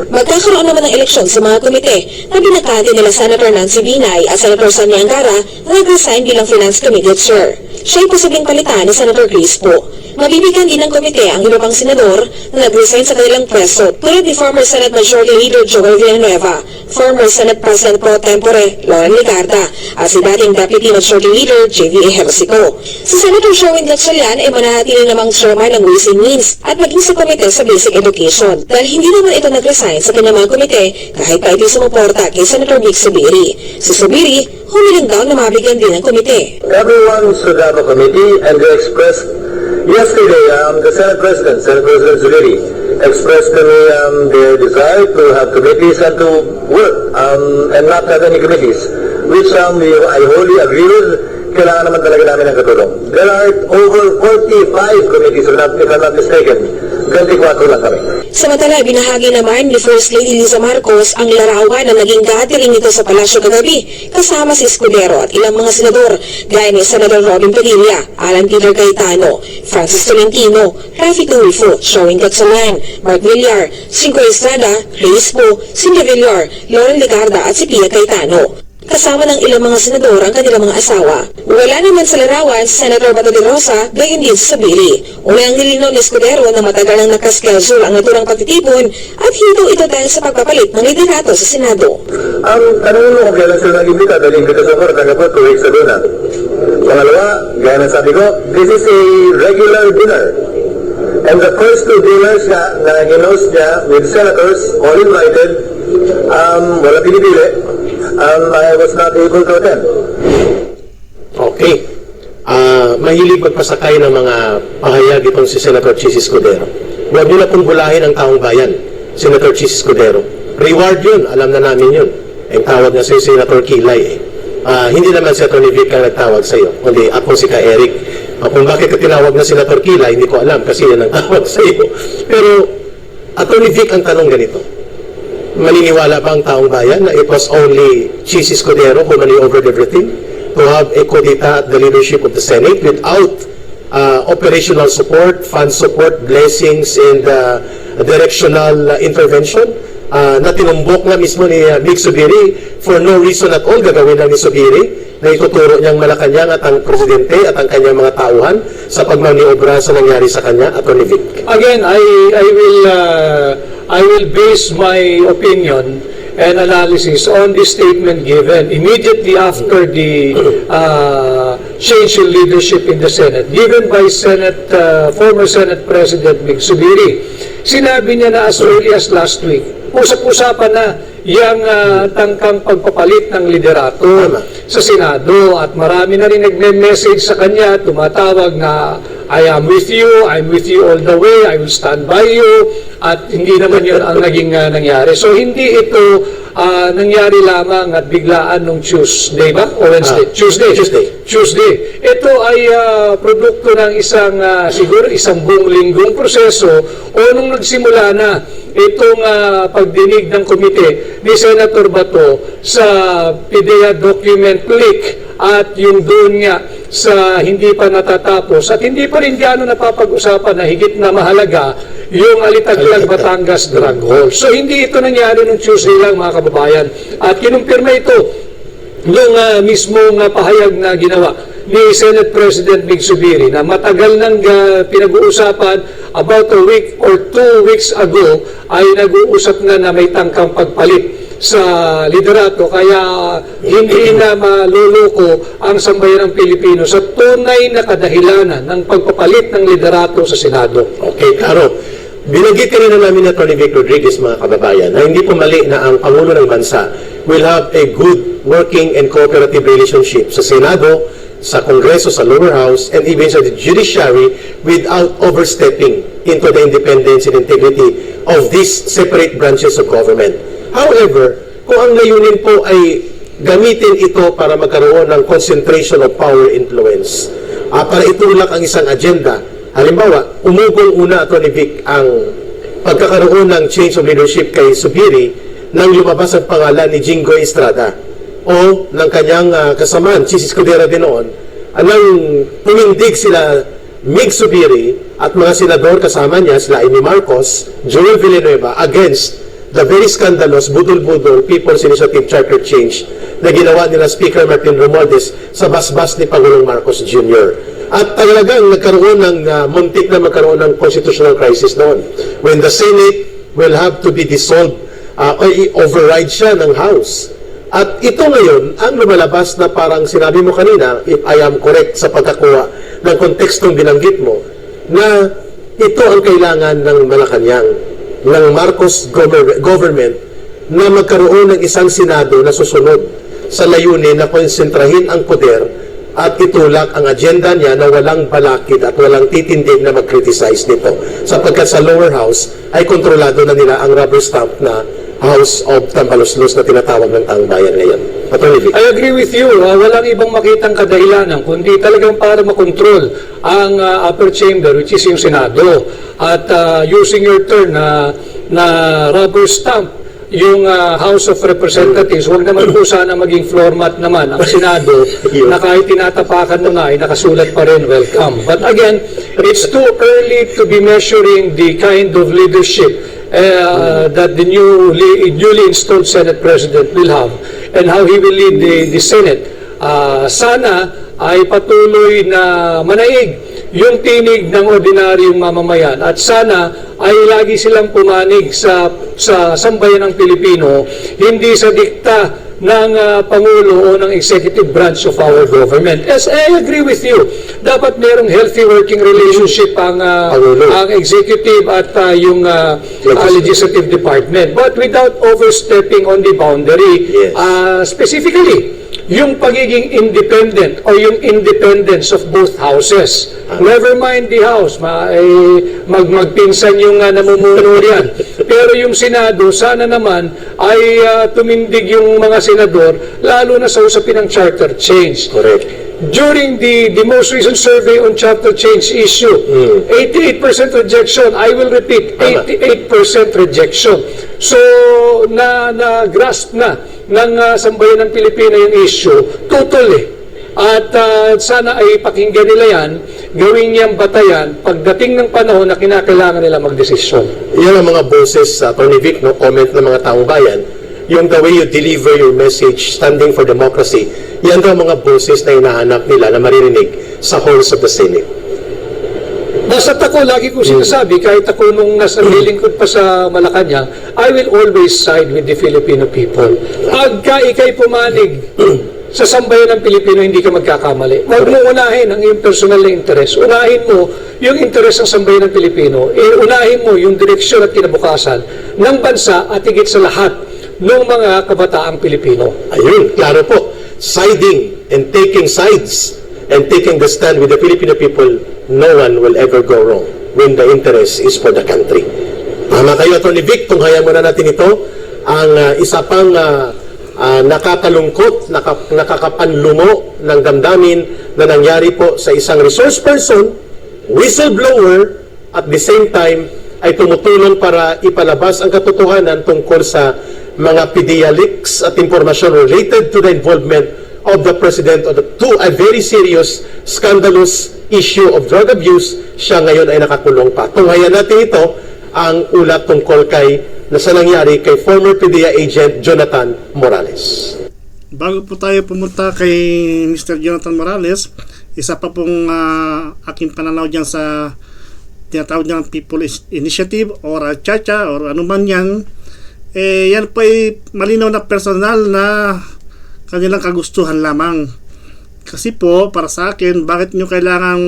Magkakaroon naman ng eleksyon sa mga komite na binagkati nila Senator Nancy Binay at Senator Sonia Angara na nag-resign bilang Finance Committee Chair. Siya ay posibleng palitan ni Senator Crispo. Mabibigyan din ng komite ang iba pang senador na nag-resign sa kanilang pwesto tulad ni former Senate Majority Leader Joel Villanueva, former Senate President Pro Tempore Loren Legarda at si dating Deputy Majority Leader J.V. Ejercito. Si Senator Sherwin Gatchalian ay mananatili namang chairman ng Ways and Means at maging sa komite sa Basic Education dahil hindi naman ito nag-resign sa kanyang mga komite kahit pa ito sumuporta kay Senator Vic Zubiri. Si Zubiri, humiling daw na mabigyan din ng komite. Everyone should have a committee, and they expressed yesterday, the Senate President, Senate President Zubiri, expressed to me their desire to have committees and to work and not have any committees, which I wholly agree with. Kailangan naman talaga namin ng katulong. There are over 45 committees, if I'm not mistaken. 24 lang kami. Samantala, binahagi naman ni First Lady Liza Marcos ang larawan na naging gathering nito sa Palasyo kagabi kasama si Escudero at ilang mga senador gaya ni Senator Robin Padilla, Alan Peter Cayetano, Francis Tolentino, Rafi Tulfo, Sherwin Gatchalian, Mark Villar, Cinco Estrada, Crispo, Cindy Villar, Loren Legarda at si Pia Cayetano. Kasama ng ilang mga senador ang kanilang mga asawa. Wala naman sa larawan si Senator Bato de Rosa, gayon din sa Zubiri. Una ang nilinaw ni Escudero na matagal nang nakaschedule ang naturang pagtitipon at hindi ito dahil sa pagpapalit ng liderato sa Senado. Ang tanong mo kung kailan sila nag-imbita, dahil invitation ko, nagkapa 2 weeks ago na. Pangalawa, gaya ng sabi ko, this is a regular dinner. And the first 2 dinners na hinost niya with senators, all invited, wala pinipili. I was not able to attend. Okay. Mahilig magpasakay ng mga pahayag itong si Senator Chis Escudero. Huwag niyo na pong bulahin ang taong bayan, Senator Chis Escudero. Reward yun, alam na namin yun. Ang tawag na si Senator Kilay. Hindi naman si Atty. Vic ang nagtawag sa iyo, kundi ako si Ka Eric. Kung bakit ka tinawag na Senator Kilay, hindi ko alam kasi yan ang tawag sa iyo. Pero Atty. Vic ang tanong ganito. Maniniwala ba ang taong bayan na it was only Chis Escudero who maneuvered everything to have a kudeta at the leadership of the Senate without operational support, fund support, blessings, and directional intervention na tinumbok na mismo ni Vic Zubiri for no reason at all gagawin lang ni Zubiri na ituturo niyang Malacanang at ang presidente at ang kanyang mga tauhan sa pagmaniobra sa nangyari sa kanya at Atty. Vic. Again, I will base my opinion and analysis on the statement given immediately after the change in leadership in the Senate, given by former Senate President Vic Zubiri. Sinabi niya na as early as last week, usap-usapan na yung tangkang pagpapalit ng liderato sa Senado at marami na rin nagme-message sa kanya, tumatawag na I am with you, I'm with you all the way, I will stand by you, at hindi naman yun ang naging nangyari. So hindi ito nangyari lamang at biglaan nung Tuesday ba? O Wednesday? Tuesday. Ito ay produkto ng siguro isang buong linggong proseso o nung nagsimula na itong pagdinig ng komite ni Senator Bato sa PDEA document leak at yung doon nga sa hindi pa natatapos at hindi pa rin diano napapag-usapan na higit na mahalaga yung Alitaglag Batangas drug hall. So hindi ito nangyari nung Tuesday lang mga kababayan at kinumpirma ito yung mismong pahayag na ginawa ni Senate President Vic Zubiri na matagal nang pinag-uusapan about a week or 2 weeks ago ay nag-uusap na may tangkang pagpalit sa liderato kaya hindi na maluloko ang sambayan ng Pilipino sa tunay na kadahilanan ng pagpapalit ng liderato sa Senado. Okay, Caro. Binanggit kanina namin ni Atty. Vic Rodriguez, mga kababayan, na hindi po mali na ang Pangulo ng Bansa will have a good working and cooperative relationship sa Senado, sa Kongreso, sa lower house, and even sa judiciary without overstepping into the independence and integrity of these separate branches of government. However, kung ang layunin po ay gamitin ito para magkaroon ng concentration of power influence, para itulak ang isang agenda, halimbawa, umugong una Atty. Vic ang pagkakaroon ng change of leadership kay Zubiri nang lumabas ang pangalan ni Jingoy Estrada o ng kanyang kasamaan, Chis Escudero din noon, nang tumindig sila Mig Zubiri at mga senador kasama niya, sila Amy Marcos, Joel Villanueva, against the very scandalous budol-budol People's Initiative Charter Change na ginawa nila Speaker Martin Romualdez sa basbas ni Pangulong Marcos Jr. At talagang nagkaroon ng muntik na magkaroon ng constitutional crisis noon. When the Senate will have to be dissolved, override siya ng House. At ito ngayon, ang lumalabas na parang sinabi mo kanina, if I am correct sa pagkakuha ng kontekstong binanggit mo, na ito ang kailangan ng Malacanang, ng Marcos government, na magkaroon ng isang Senado na susunod sa layunin na konsentrahin ang poder at itulak ang agenda niya na walang balakid at walang titindig na mag-criticize nito. Sapagkat sa lower house ay kontrolado na nila ang rubber stamp na House of Tambaluslos na tinatawag ng taong bayan ngayon. I agree with you. Walang ibang makitang kadahilanan kundi talagang para makontrol ang upper chamber, which is yung Senado. At using your term na rubber stamp yung House of Representatives, huwag naman po sana maging floor mat naman ang Senado na kahit tinatapakan mo na ay nakasulat pa rin, welcome. But again, it's too early to be measuring the kind of leadership that the newly installed Senate President will have and how he will lead the Senate. Sana ay patuloy na manaig yung tinig ng ordinaryong mamamayan at sana ay lagi silang pumanig sa sambayan ng Pilipino, hindi sa dikta ng Pangulo o ng executive branch of our government. As I agree with you, dapat merong healthy working relationship ang executive at yung legislative department, but without overstepping on the boundary. Specifically, yung pagiging independent o yung independence of both houses. Never mind the House, magpinsan yung namumuno riyan. Pero yung Senado, sana naman ay tumindig yung mga senador, lalo na sa usapin ng charter change. Correct. During the most recent survey on charter change issue, 88% rejection. I will repeat, 88% rejection. So, na-grasp na ng sambayan ng Pilipino yung issue, totally. At sana ay pakinggan nila yan, gawin niyang batayan pagdating ng panahon na kinakailangan nila magdesisyon. Yan ang mga boses sa Atty. Vic, no, comment ng mga taong bayan, yung the way you deliver your message, standing for democracy, yan daw mga boses na hinahanap nila na maririnig sa halls of the Senate. Basta't ako, lagi ko sinasabi, kahit ako nung nasa lingkod pa sa Malacanang, I will always side with the Filipino people. Pagka ikay pumanig sa sambayan ng Pilipino, hindi ka magkakamali. Huwag mo unahin ang iyong personal na interes. Unahin mo yung interes ng sambayan ng Pilipino. Unahin mo yung direksyon at kinabukasan ng bansa at higit sa lahat ng mga kabataang Pilipino. Ayun, klaro po. Siding and taking sides and taking the stand with the Filipino people, no one will ever go wrong when the interest is for the country. Tama kayo, Atty. Vic, tunghayan muna natin ito. Ang isa pang nakakalungkot, nakakapanlumo ng damdamin na nangyari po sa isang resource person, whistleblower, at the same time ay tumutulong para ipalabas ang katotohanan tungkol sa mga PDEA leaks at impormasyon related to the involvement of the President to a very serious, scandalous issue of drug abuse. Siya ngayon ay nakakulong pa. Tunghayan natin ito, ang ulat tungkol sa nangyari kay former PDEA agent Jonathan Morales. Bago po tayo pumunta kay Mr. Jonathan Morales, isa pa pong aking pananaw dyan sa tinatawag niyang People's Initiative or Chacha or ano man yan, yan po ay malinaw na personal na kanilang kagustuhan lamang. Kasi po, para sa akin, bakit nyo kailangang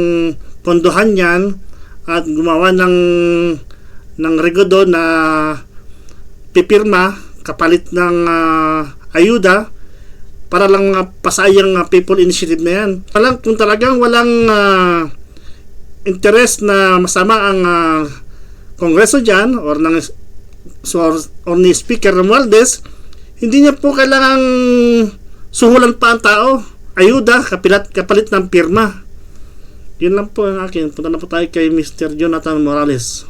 pondohan yan at gumawa ng ng Regodo na pipirma kapalit ng ayuda para lang pasayang people initiative na yan. Kung talagang walang interest na masama ang Kongreso dyan or ni Speaker Romualdez, hindi niya po kailangang suhulan pa ang tao. Ayuda kapalit ng pirma. Yun lang po ang akin. Punta na po tayo kay Mr. Jonathan Morales.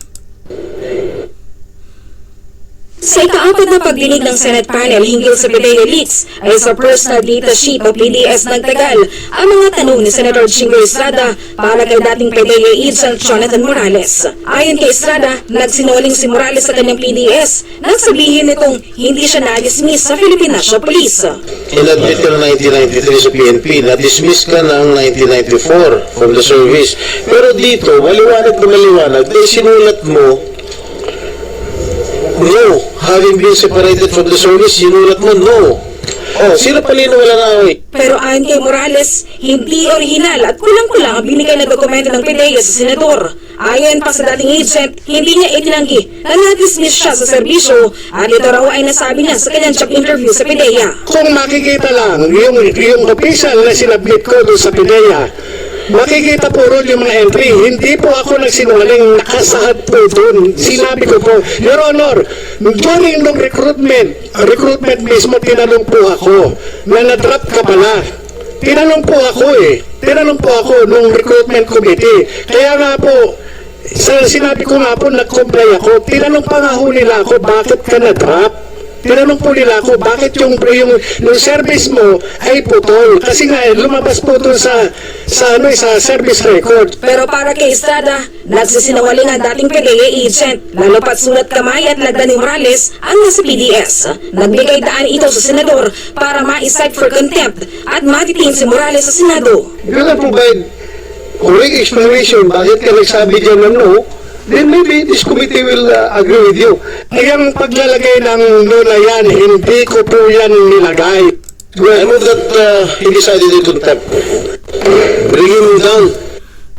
Sa ika-apat na pagdinig ng Senate panel hinggil sa PDEA leaks ay sa personal data sheet o PDS nagtagal ang mga tanong ni Senator Jingoy Estrada para kay dating PDEA agent Jonathan Morales. Ayon kay Estrada, nagsinungaling si Morales sa kanyang PDS nang sabihin nitong hindi siya na-dismiss sa Philippine National Police. Inadmit ka ng 1993 sa PNP, na-dismiss ka ng 1994 from the service. Pero dito, maliwanag na maliwanag, dahil sinulat mo, no, having been separated from the service, sinulat mo, no. Oh, sino palino wala na away? Pero ayon kay Morales, hindi orihinal at kulang-kulang ang binigay na dokumento ng PDEA sa senador. Ayon pa sa dating agent, hindi niya itinanggi na na-dismiss siya sa serbisyo at ito raw ay nasabi niya sa kanyang job interview sa PDEA. Kung makikita lang yung official na sinabit ko doon sa PDEA, makikita po ron yung mga entry. Hindi po ako nagsinungaling, nakasaad po doon. Sinabi ko po, Your Honor, during nung recruitment mismo, tinanong po ako na na-drop ka pala. Tinanong po ako nung recruitment committee. Kaya nga po, sinabi ko nga po, nag-comply ako. Tinanong pa nga ho nila ako, bakit ka na-drop? Tinanong po nila ako, bakit yung service mo ay putol? Kasi nga, lumabas po doon sa service record. Pero para kay Estrada, nagsisinungaling ang dating PDEA agent, lalo pat sulat kamay at lagda ni Morales ang nasa PDS. Nagbigay daan ito sa senador para ma-cite for contempt at matitiin si Morales sa Senado. If you can provide correct explanation, bakit ka nagsabi dyan ng no, then maybe this committee will agree with you. Ang paglalagay ng lola yan, hindi ko po yan nilagay. I move that he decided in contempt. Bring him down.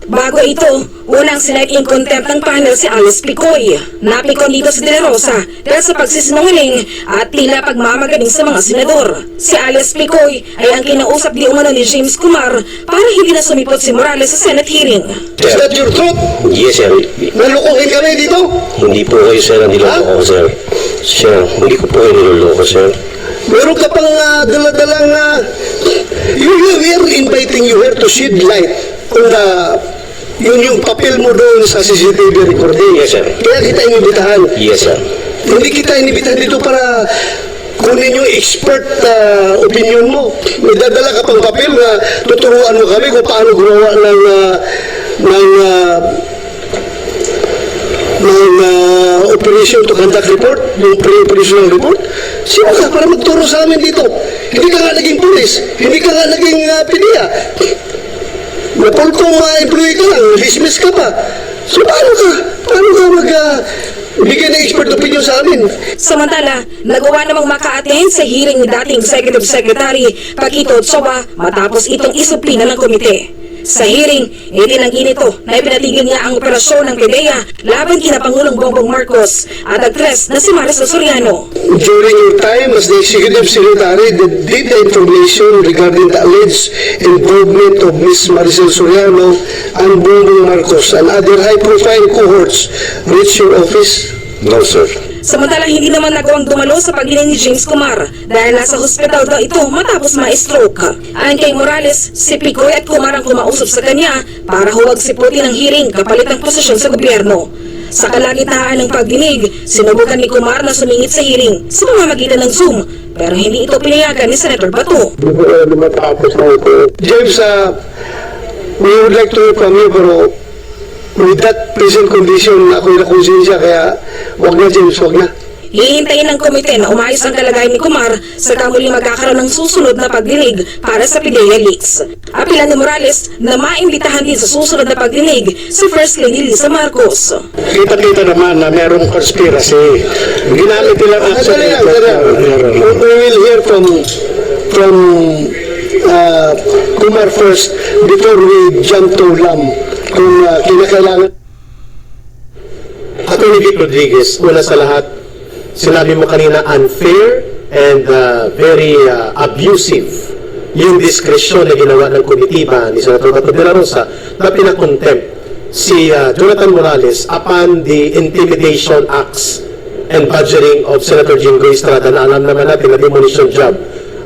Bago ito, unang sinite in contempt ng panel si Alice Picoy. Napikon dito si De La Rosa dahil sa pagsisinungaling at tila pagmamagaling sa mga senador. Si Alice Picoy ay ang kinausap di umano ni James Kumar para hindi na sumipot si Morales sa Senate hearing. Is that your truth? Yes, sir. Nalukuhin kami dito? Hindi po kayo, sir, ang niloloko ko, sir. Sir, hindi ko po kayo niloloko, sir. Meron ka pang dala-dalang we are inviting you here to shed light on yung papel mo doon sa CCTV recording. Yes, sir. Kaya kita inibitahan. Yes, sir. Hindi kita inibitahan dito para kunin yung expert opinion mo. May dadala ka pang papel na tuturuan mo kami kung paano gumawa ng operation to conduct report, yung pre-operational report. Sino ka para magturo sa amin dito? Hindi ka nga naging pulis, hindi ka nga naging PDEA. Napulkong employee ka lang, dismiss ka pa. So paano ka bigyan ng expert opinion sa amin? Samantala, nagawa namang maka-attend sa hearing ni dating Executive Secretary Paquito Ochoa matapos itong isuplina ng komite. Sa hearing, itinanggi nito na ipinatigil niya ang operasyon ng PDEA laban kina Pangulong Bongbong Marcos at actress na si Maricel Soriano. During your time as the Executive Secretary, the data information regarding the alleged involvement of Ms. Maricel Soriano and Bongbong Marcos and other high-profile cohorts reach your office? No, sir. Samantala, hindi naman nagawang dumalo sa pagdinig ni James Kumar dahil nasa hospital daw ito matapos ma-stroke. Ayon kay Morales, si Picoy at Kumar ang kumausap sa kanya para huwag siputin ang hearing kapalit ng posisyon sa gobyerno. Sa kalagitnaan ng pagdinig, sinubukan ni Kumar na sumingit sa hearing sa pamamagitan ng Zoom pero hindi ito pinayagan ni Senator Bato. James, we would like to hear from you, pero with that present condition, ako'y nakonsensya, kaya wag na, James, wag na. Hihintayin ng komite na umayos ang kalagayan ni Kumar sa muli magkakaroon ng susunod na pagdinig para sa PDEA leaks. Apila ni Morales na maimbitahan din sa susunod na pagdinig si First Lady Lisa Marcos. Kita-kita naman na merong conspiracy. Ginamit nilang actually. We will hear from Kumar first before we jump to Lam. Kung kinakailangan. Ako Attorney Vic Rodriguez, una sa lahat, sinabi mo kanina unfair and very abusive yung diskresyon na ginawa ng komitiba ni Senator Bato de la Rosa na pinakontempt si Jonathan Morales upon the intimidation acts and badgering of Senator Jinggoy Estrada na alam naman natin na demolition job,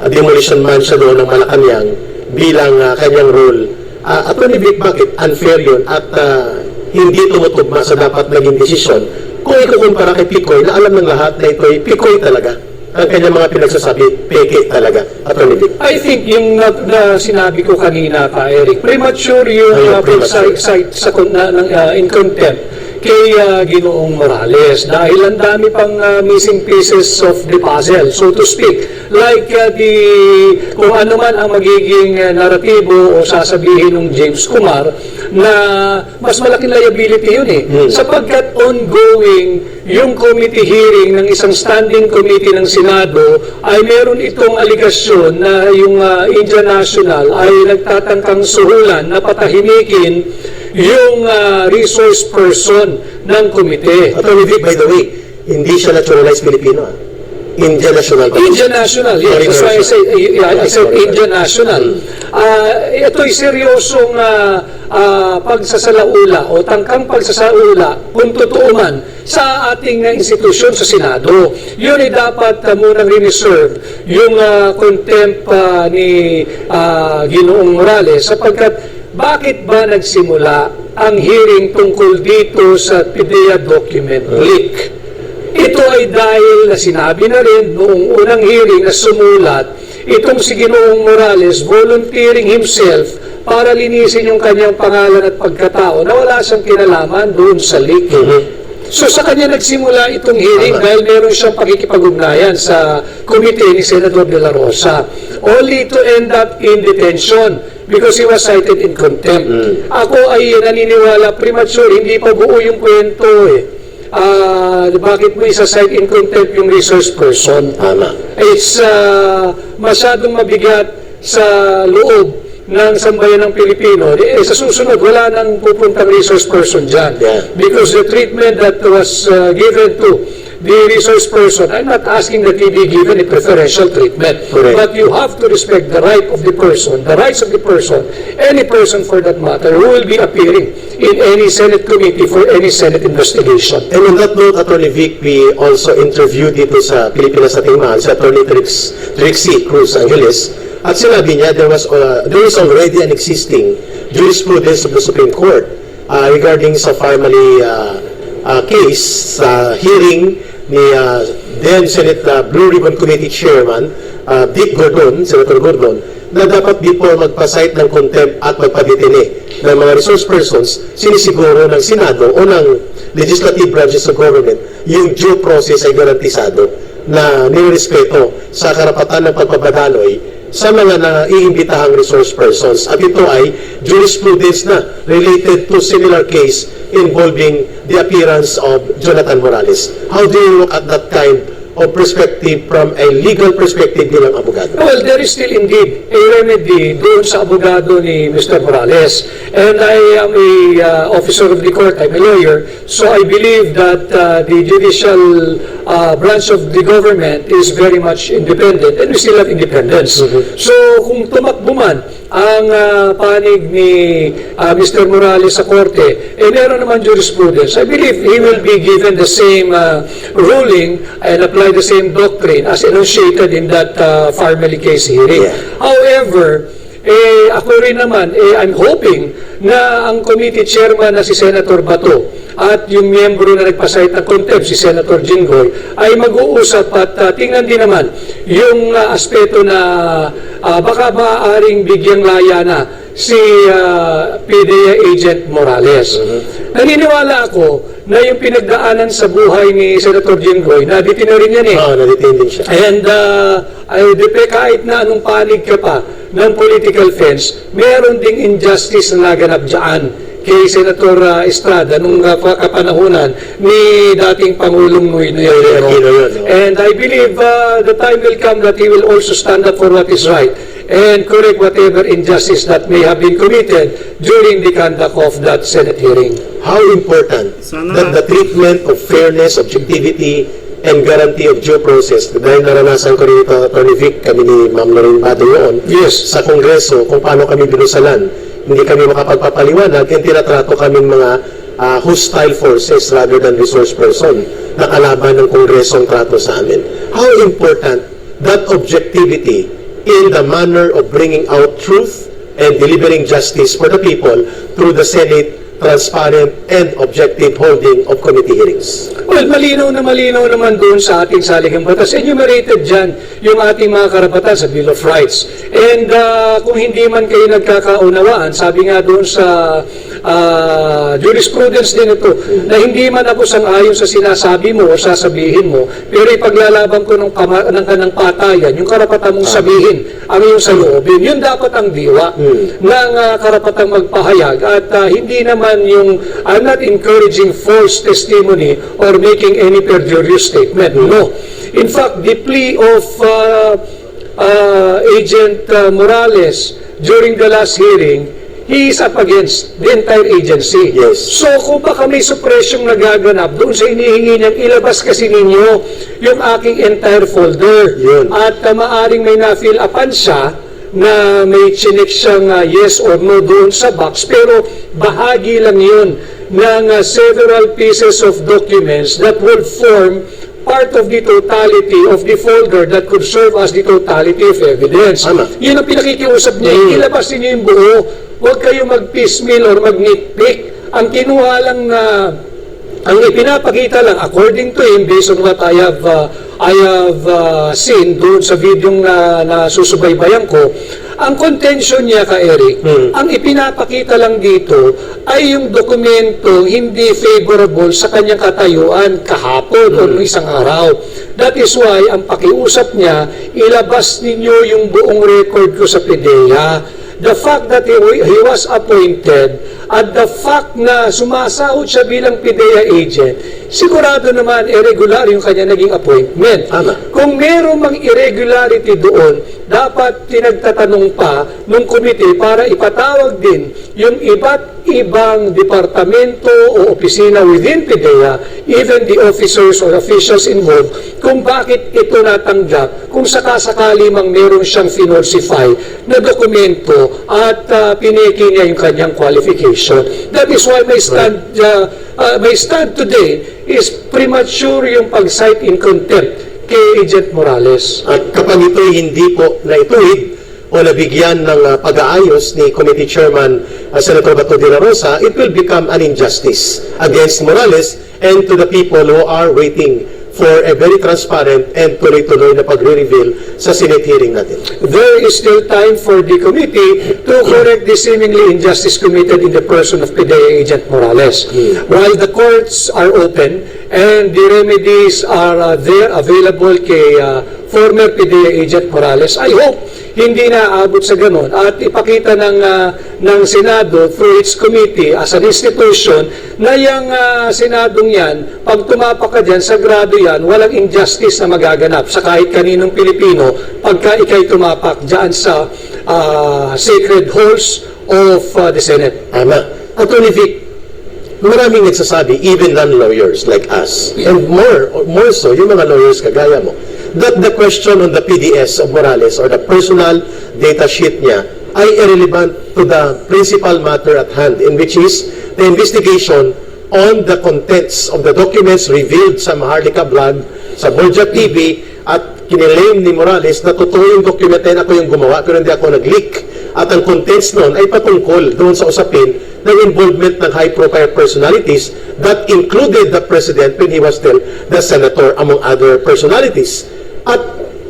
demolition man siya doon ng Malacanang bilang kanyang role. Attorney Vic, bakit unfair yun at hindi tumutugma sa dapat naging desisyon kung ikukumpara kay Picoy na alam ng lahat na ito'y Picoy talaga? Ang kanyang mga pinagsasabi, peke talaga. Attorney Vic. I think yung na sinabi ko kanina ka, Eric, premature yung pag-cite sa in contempt kay Ginoong Morales dahil ang dami pang missing pieces of the puzzle, so to speak. Like kung ano man ang magiging naratibo o sasabihin ng James Kumar na mas malaking liability yun sapagkat ongoing yung committee hearing ng isang standing committee ng Senado ay meron itong aligasyon na yung Indian National ay nagtatangkang suhulan na patahimikin yung resource person ng komite. Attorney Vic, by the way, hindi siya naturalized Filipino. Indian National. Indian National, yes. That's why I said Indian National. Ito'y seryosong pagsasalaula o tangkang pagsasalaula kung totoo man sa ating institusyon sa Senado. Yun ay dapat munang reserve yung contempt ni Ginoong Morales sapagkat bakit ba nagsimula ang hearing tungkol dito sa PDEA document leak? Ito ay dahil na sinabi na rin noong unang hearing na sumulat itong si Ginoong Morales volunteering himself para linisin yung kanyang pangalan at pagkatao na wala siyang kinalaman doon sa leak. So sa kanya nagsimula itong hearing dahil meron siyang pakikipag-ugnayan sa komite ni Senator De La Rosa only to end up in detention because he was cited in contempt. Ako ay naniniwala premature, hindi pa buo yung kwento bakit mo isa-cite in contempt yung resource person? It's masyadong mabigat sa loob ng sambayan ng Pilipino. Sa susunod, wala nang pupuntang resource person dyan. Because the treatment that was given to the resource person, I'm not asking that he be given a preferential treatment. But you have to respect the right of the person, the rights of the person, any person for that matter, who will be appearing in any Senate committee for any Senate investigation. And on that note, Attorney Vic, we also interviewed dito sa Pilipinas Ating Mahal, si Attorney Trixie Cruz Angeles, at sinabi niya there is already an existing jurisprudence of the Supreme Court regarding sa family case sa hearing ni then Senate Blue Ribbon Committee Chairman Dick Gordon, Senator Gordon, na dapat before magpa-cite ng contempt at magpadetene ng mga resource persons, sinisiguro ng Senado o ng legislative branches of government yung due process ay garantisado na nirespeto sa karapatan ng pagpapadaloy sa mga naiimbitahang resource persons. At ito ay jurisprudence na related to similar case involving the appearance of Jonathan Morales. How do you look at that kind of perspective from a legal perspective bilang abogado? Well, there is still indeed a remedy doon sa abogado ni Mr. Morales. And I am a officer of the court, I'm a lawyer, so I believe that the judicial branch of the government is very much independent and we still have independence. So kung tumakbo man ang panig ni Mr. Morales sa korte, meron naman jurisprudence. I believe he will be given the same ruling and apply the same doctrine as enunciated in that family case hearing. However, ako rin naman, I'm hoping na ang committee chairman na si Senator Bato at yung miyembro na nagpasahit ng contempt, si Senator Jinggoy, ay mag-uusap at tingnan din naman yung aspeto na baka maaaring bigyang laya na si PDEA agent Morales. Naniniwala ako na yung pinagdaanan sa buhay ni Senator Jinggoy, na-detain na rin yan na-detain din siya. And kahit na anong panig ka pa ng political fence, meron ding injustice na naganap dyan kay Senator Estrada nung kapanahunan ni dating Pangulong Noynoy Aquino. And I believe the time will come that he will also stand up for what is right. and correct whatever injustice that may have been committed during the conduct of that Senate hearing. How important Sana- that the treatment of fairness, objectivity, and guarantee of due process, dahil naranasan ko rin ito, Atty. Vic, kami ni Ma'am Lorraine Bado noon, Yes. sa Kongreso, kung paano kami binusalan. Hindi kami makapagpapaliwanag, and tinatrato kaming mga hostile forces rather than resource person na kalaban ng Kongreso ang trato sa amin. How important that objectivity in the manner of bringing out truth and delivering justice for the people through the Senate transparent and objective holding of committee hearings. Well, malinaw naman doon sa ating saligang batas. Enumerated dyan yung ating mga karapatan sa Bill of Rights. And kung hindi man kayo nagkakaunawaan, sabi nga doon sa jurisprudence din ito, na hindi man ako sang-ayon sa sinasabi mo o sasabihin mo, pero ipaglalaban ko ng kanang patayan, yung karapatan mong sabihin ang iyong saloobin, yun dapat ang diwa ng karapatang magpahayag. At hindi naman yung, I'm not encouraging false testimony or making any perjurious statement. No. In fact, the plea of Agent Morales during the last hearing, he is up against the entire agency. Yes. So kung baka may suppression nagaganap doon sa inihingi niyang ilabas kasi ninyo yung aking entire folder. Yun. At maaring may na-fill upan siya na may chinek siyang yes or no doon sa box, pero bahagi lang yun ng several pieces of documents that would form part of the totality of the folder that could serve as the totality of evidence. Tama. Yun ang pinakikiusap niya. Ilabas niyo yung buo. Huwag kayo mag-piecemeal or mag-nitpick. Ang kinuha lang na, ang ipinapakita lang, according to him, based on what I have seen doon sa video na susubaybayan ko, ang contention niya ka Eric, ang ipinapakita lang dito ay yung dokumento hindi favorable sa kanyang katayuan kahapon o isang araw. That is why ang pakiusap niya, ilabas ninyo yung buong record ko sa PDEA. The fact that he was appointed at the fact na sumasahod siya bilang PDEA agent, sigurado naman irregular yung kanya naging appointment. Tama. Kung meron mang irregularity doon, dapat tinagtatanong pa ng komite para ipatawag din yung iba't ibang departamento o opisina within PDEA, even the officers or officials involved, kung bakit ito natanggap, kung sakasakali mang meron siyang finalsify na dokumento at pineki niya yung kanyang qualification. That is why my stand today is premature yung pag-cite in contempt kay Agent Morales. At kapag ito'y hindi po naituwid o nabigyan ng pag-aayos ni Committee Chairman Senator Bato de la Rosa, it will become an injustice against Morales and to the people who are waiting for a very transparent and tuloy-tuloy na pagre-reveal sa Senate hearing natin. There is still time for the committee to correct the seemingly injustice committed in the person of PDEA Agent Morales. While the courts are open and the remedies are there available kay former PDEA Agent Morales, I hope hindi na aabot sa ganun at ipakita ng Senado through its committee as an institution na yung Senadong yan, pag tumapak ka dyan, sagrado yan, walang injustice na magaganap sa kahit kaninong Pilipino pagka ikay tumapak dyan sa sacred halls of the Senate. Tama. Atty. Vic, maraming nagsasabi, even non-lawyers like us, and more so, yung mga lawyers kagaya mo, that the question on the PDS of Morales or the personal data sheet niya ay irrelevant to the principal matter at hand, in which is the investigation on the contents of the documents revealed sa Maharlika Vlog, sa Bolja TV, at kinilaim ni Morales na totoo yung dokumento na ako yung gumawa pero hindi ako nag-leak. At ang contents nun ay patungkol doon sa usapin ng involvement ng high-profile personalities that included the President when he was still the Senator, among other personalities. At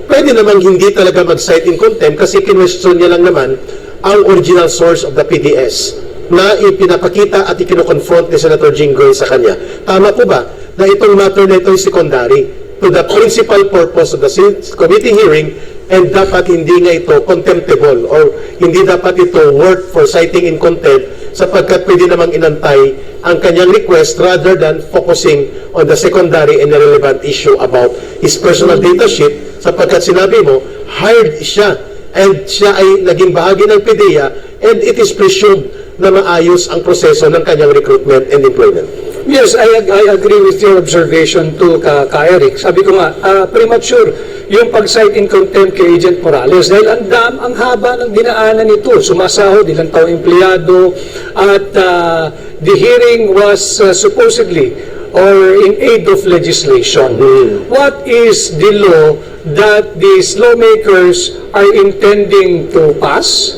pwede namang hindi talaga mag-cite in contempt kasi kinwestiyon niya lang naman ang original source of the PDS na ipinapakita at ikinoconfront ni Senator Jinggoy sa kanya. Tama po ba na itong matter na ito ay secondary to the principal purpose of the committee hearing and dapat hindi nga ito contemptible or hindi dapat ito worth for citing in contempt sapagkat pwede namang inantay ang kanyang request rather than focusing on the secondary and irrelevant issue about his personal data sheet sapagkat sinabi mo, hired siya and siya ay naging bahagi ng PDEA, and it is presumed na maayos ang proseso ng kanyang recruitment and employment. Yes, I agree with your observation to Eric. Sabi ko nga, premature yung pag-cite in contempt kay Agent Morales dahil ang haba ng dinaanan nito. Sumasahod, ilang taong empleyado, at the hearing was supposedly or in aid of legislation. What is the law that these lawmakers are intending to pass,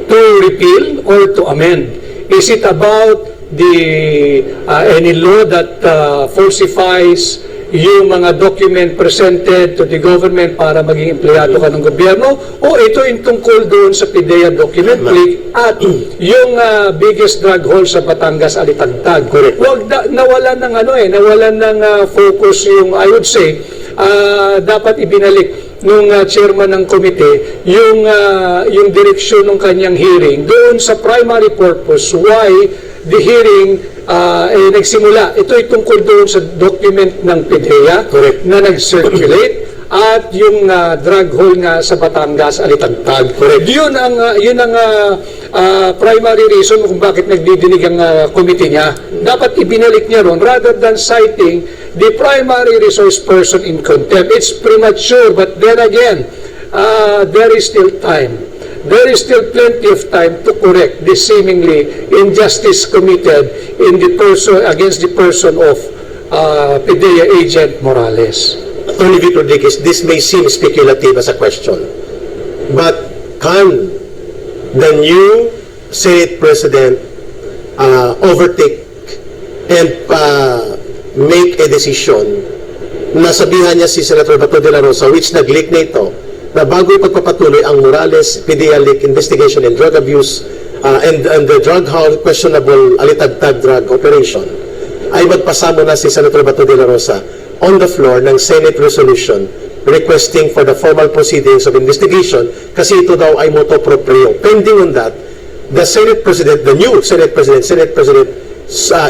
to repeal, or to amend? Is it about any law that falsifies yung mga document presented to the government para maging empleyado ka ng gobyerno, o ito yung tungkol doon sa PDEA document leak at yung biggest drug hole sa Batangas, Alitagtag? Nawalan ng nawalan ng focus yung, I would say, dapat ibinalik nung chairman ng komite yung direksyon ng kanyang hearing doon sa primary purpose why the hearing nagsimula. Ito ay tungkol doon sa document ng PDEA na nag-circulate at yung drug hole nga sa Batangas, Alitagtag. Yun ang primary reason kung bakit nagdidinig ang committee niya. Dapat ibinalik niya ron rather than citing the primary resource person in contempt. It's premature, but then again, there is still time. There is still plenty of time to correct this seemingly injustice committed in the person against the person of PDEA Agent Morales. Attorney Vic Rodriguez, this may seem speculative as a question, but can the new Senate President overtake and make a decision na sabihan niya si Senator Bato de la Rosa, which nag-leak na ito, na bago ipagpapatuloy ang Morales PDEA leak investigation and drug abuse and the drug house questionable Alitagtag drug operation, ay magpasamo na si Senator Bato de la Rosa on the floor ng Senate resolution requesting for the formal proceedings of investigation kasi ito daw ay motu proprio. Pending on that, the Senate President, the new Senate President,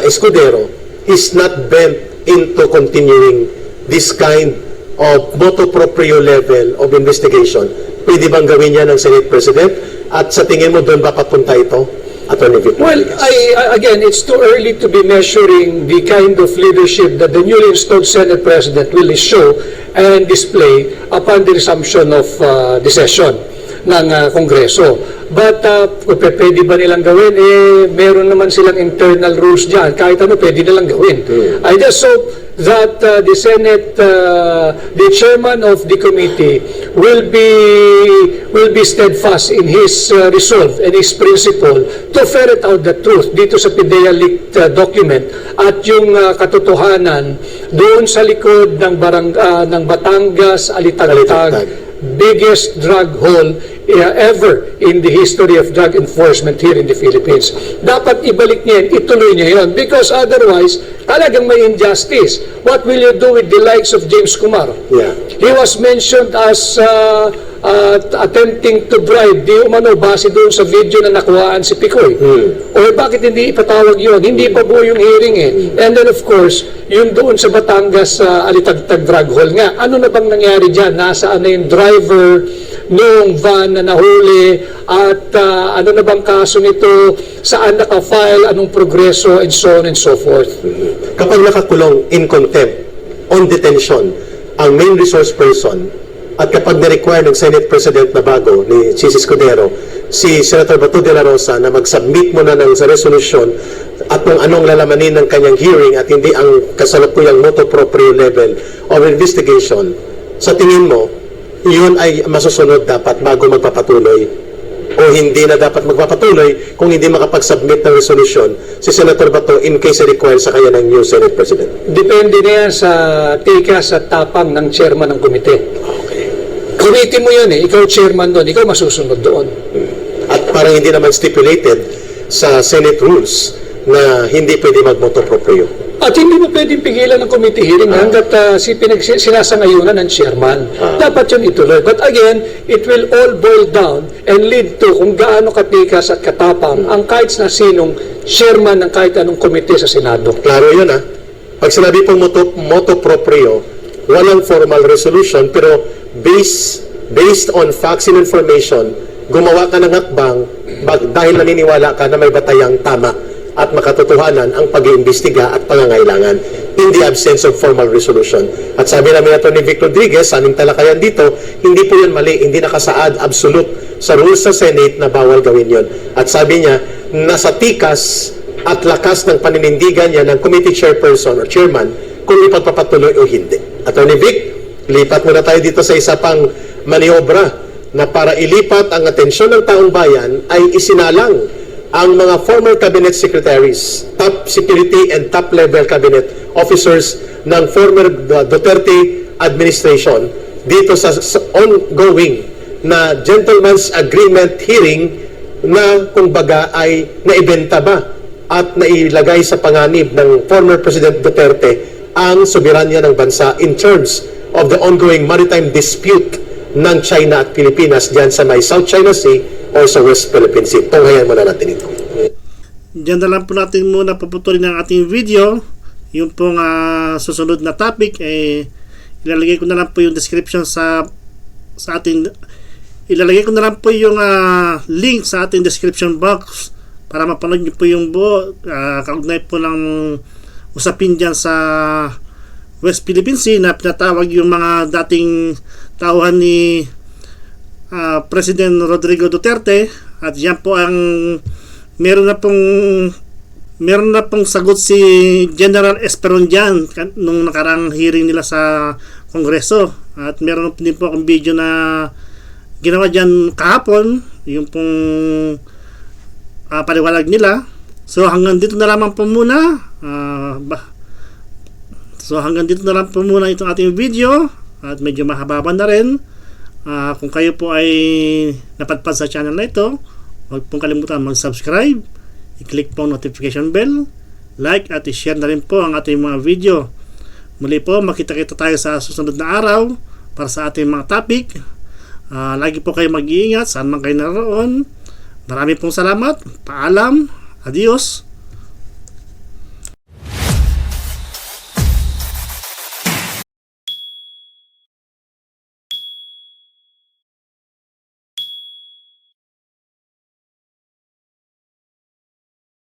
Escudero, is not bent into continuing this kind of motu proprio level of investigation. Pwede bang gawin niya ng Senate President? At sa tingin mo, doon ba papunta ito? Attorney Vic. Well, again, it's too early to be measuring the kind of leadership that the newly installed Senate President will show and display upon the resumption of the session ng Kongreso. But pwede ba nilang gawin? Meron naman silang internal rules dyan. Kahit ano, pwede nilang gawin. I just hope that the Senate, the chairman of the committee will be steadfast in his resolve and his principle to ferret out the truth dito sa PDEA leaked document at yung katotohanan doon sa likod ng ng Batangas, Alitagtag, biggest drug hole ever in the history of drug enforcement here in the Philippines. Dapat ibalik niya yan, ituloy niya yan, because otherwise, talagang may injustice. What will you do with the likes of James Kumar? Yeah. He was mentioned as attempting to bribe di umano base doon sa video na nakuhaan si Picoy. Or bakit hindi ipatawag yun? Hindi pa buo yung hearing And then of course, yung doon sa Batangas Alitagtag drug hole nga. Ano na bang nangyari dyan? Nasaan na yung driver nung van na nahuli at ano na bang kaso nito? Saan naka-file? Anong progreso? And so on and so forth. Kapag nakakulong in contempt on detention ang main resource person, at kapag na-require ng Senate President na bago ni Chis Escudero, si Senator Bato de la Rosa na mag-submit mo na ng sa resolution at kung anong lalamanin ng kanyang hearing at hindi ang kasalukuyang motu proprio level of investigation, sa tingin mo, yun ay masusunod dapat bago magpapatuloy o hindi na dapat magpapatuloy kung hindi makapag-submit ng resolution si Senator Bato in case required sa kanya ng new Senate President? Depende na yan sa tikas at tapang ng chairman ng komite. Committee mo yun ikaw chairman doon, ikaw masusunod doon. At parang hindi naman stipulated sa Senate rules na hindi pwede mag-motu proprio. At hindi mo pwedeng pigilan ng committee hearing hanggat sinasangayunan ng chairman. Dapat yun ituloy. But again, it will all boil down and lead to kung gaano katikas at katapang ang kahit na sinong chairman ng kahit anong komite sa Senado. Klaro yun Pag sinabi pong motu proprio, walang formal resolution pero based based on facts and information, gumawa ka ng hakbang dahil naniniwala ka na may batayang tama at makatotohanan ang pag-iimbestiga at pangangailangan in the absence of formal resolution. At sabi namin Atty. Vic Rodriguez, sa aming talakayan dito, hindi po yan mali, hindi nakasaad absolute sa rules sa Senate na bawal gawin yon. At sabi niya, nasa tikas at lakas ng paninindigan niya ng committee chairperson or chairman kung ipagpapatuloy o hindi. Atty. Vic, lipat muna tayo dito sa isa pang maniobra na para ilipat ang atensyon ng taong bayan ay isinalang ang mga former cabinet secretaries, top security and top level cabinet officers ng former Duterte administration dito sa ongoing na gentleman's agreement hearing na kumbaga ay naibenta ba at nailagay sa panganib ng former President Duterte ang soberanya ng bansa in terms of the ongoing maritime dispute ng China at Pilipinas dyan sa may South China Sea o sa West Philippine Sea. Tunghayan muna natin ito. Diyan na lang po natin muna paputulin ang ating video. Yung pong susunod na topic ilalagay ko na lang po yung description sa ating, ilalagay ko na lang po yung link sa ating description box para mapanood nyo po yung buo kaugnay po ng usapin dyan sa West Philippine Sea na pinatawag yung mga dating tauhan ni President Rodrigo Duterte. At yan po ang meron na pong sagot si General Esperondian nung nakarang hearing nila sa Kongreso. At meron din po akong video na ginawa dyan kahapon, yung pong paliwalag nila. So hanggang dito na lamang po muna. Hanggang dito na lang po muna itong ating video. At medyo mahaba na rin. Kung kayo po ay napadpad sa channel na ito, huwag pong kalimutan mag-subscribe, i-click po ang notification bell, like at i-share na rin po ang ating mga video. Muli po, makita-kita tayo sa susunod na araw para sa ating mga topic. Lagi po kayo mag-iingat saan man kayo naroon. Marami pong salamat. Paalam. Adios.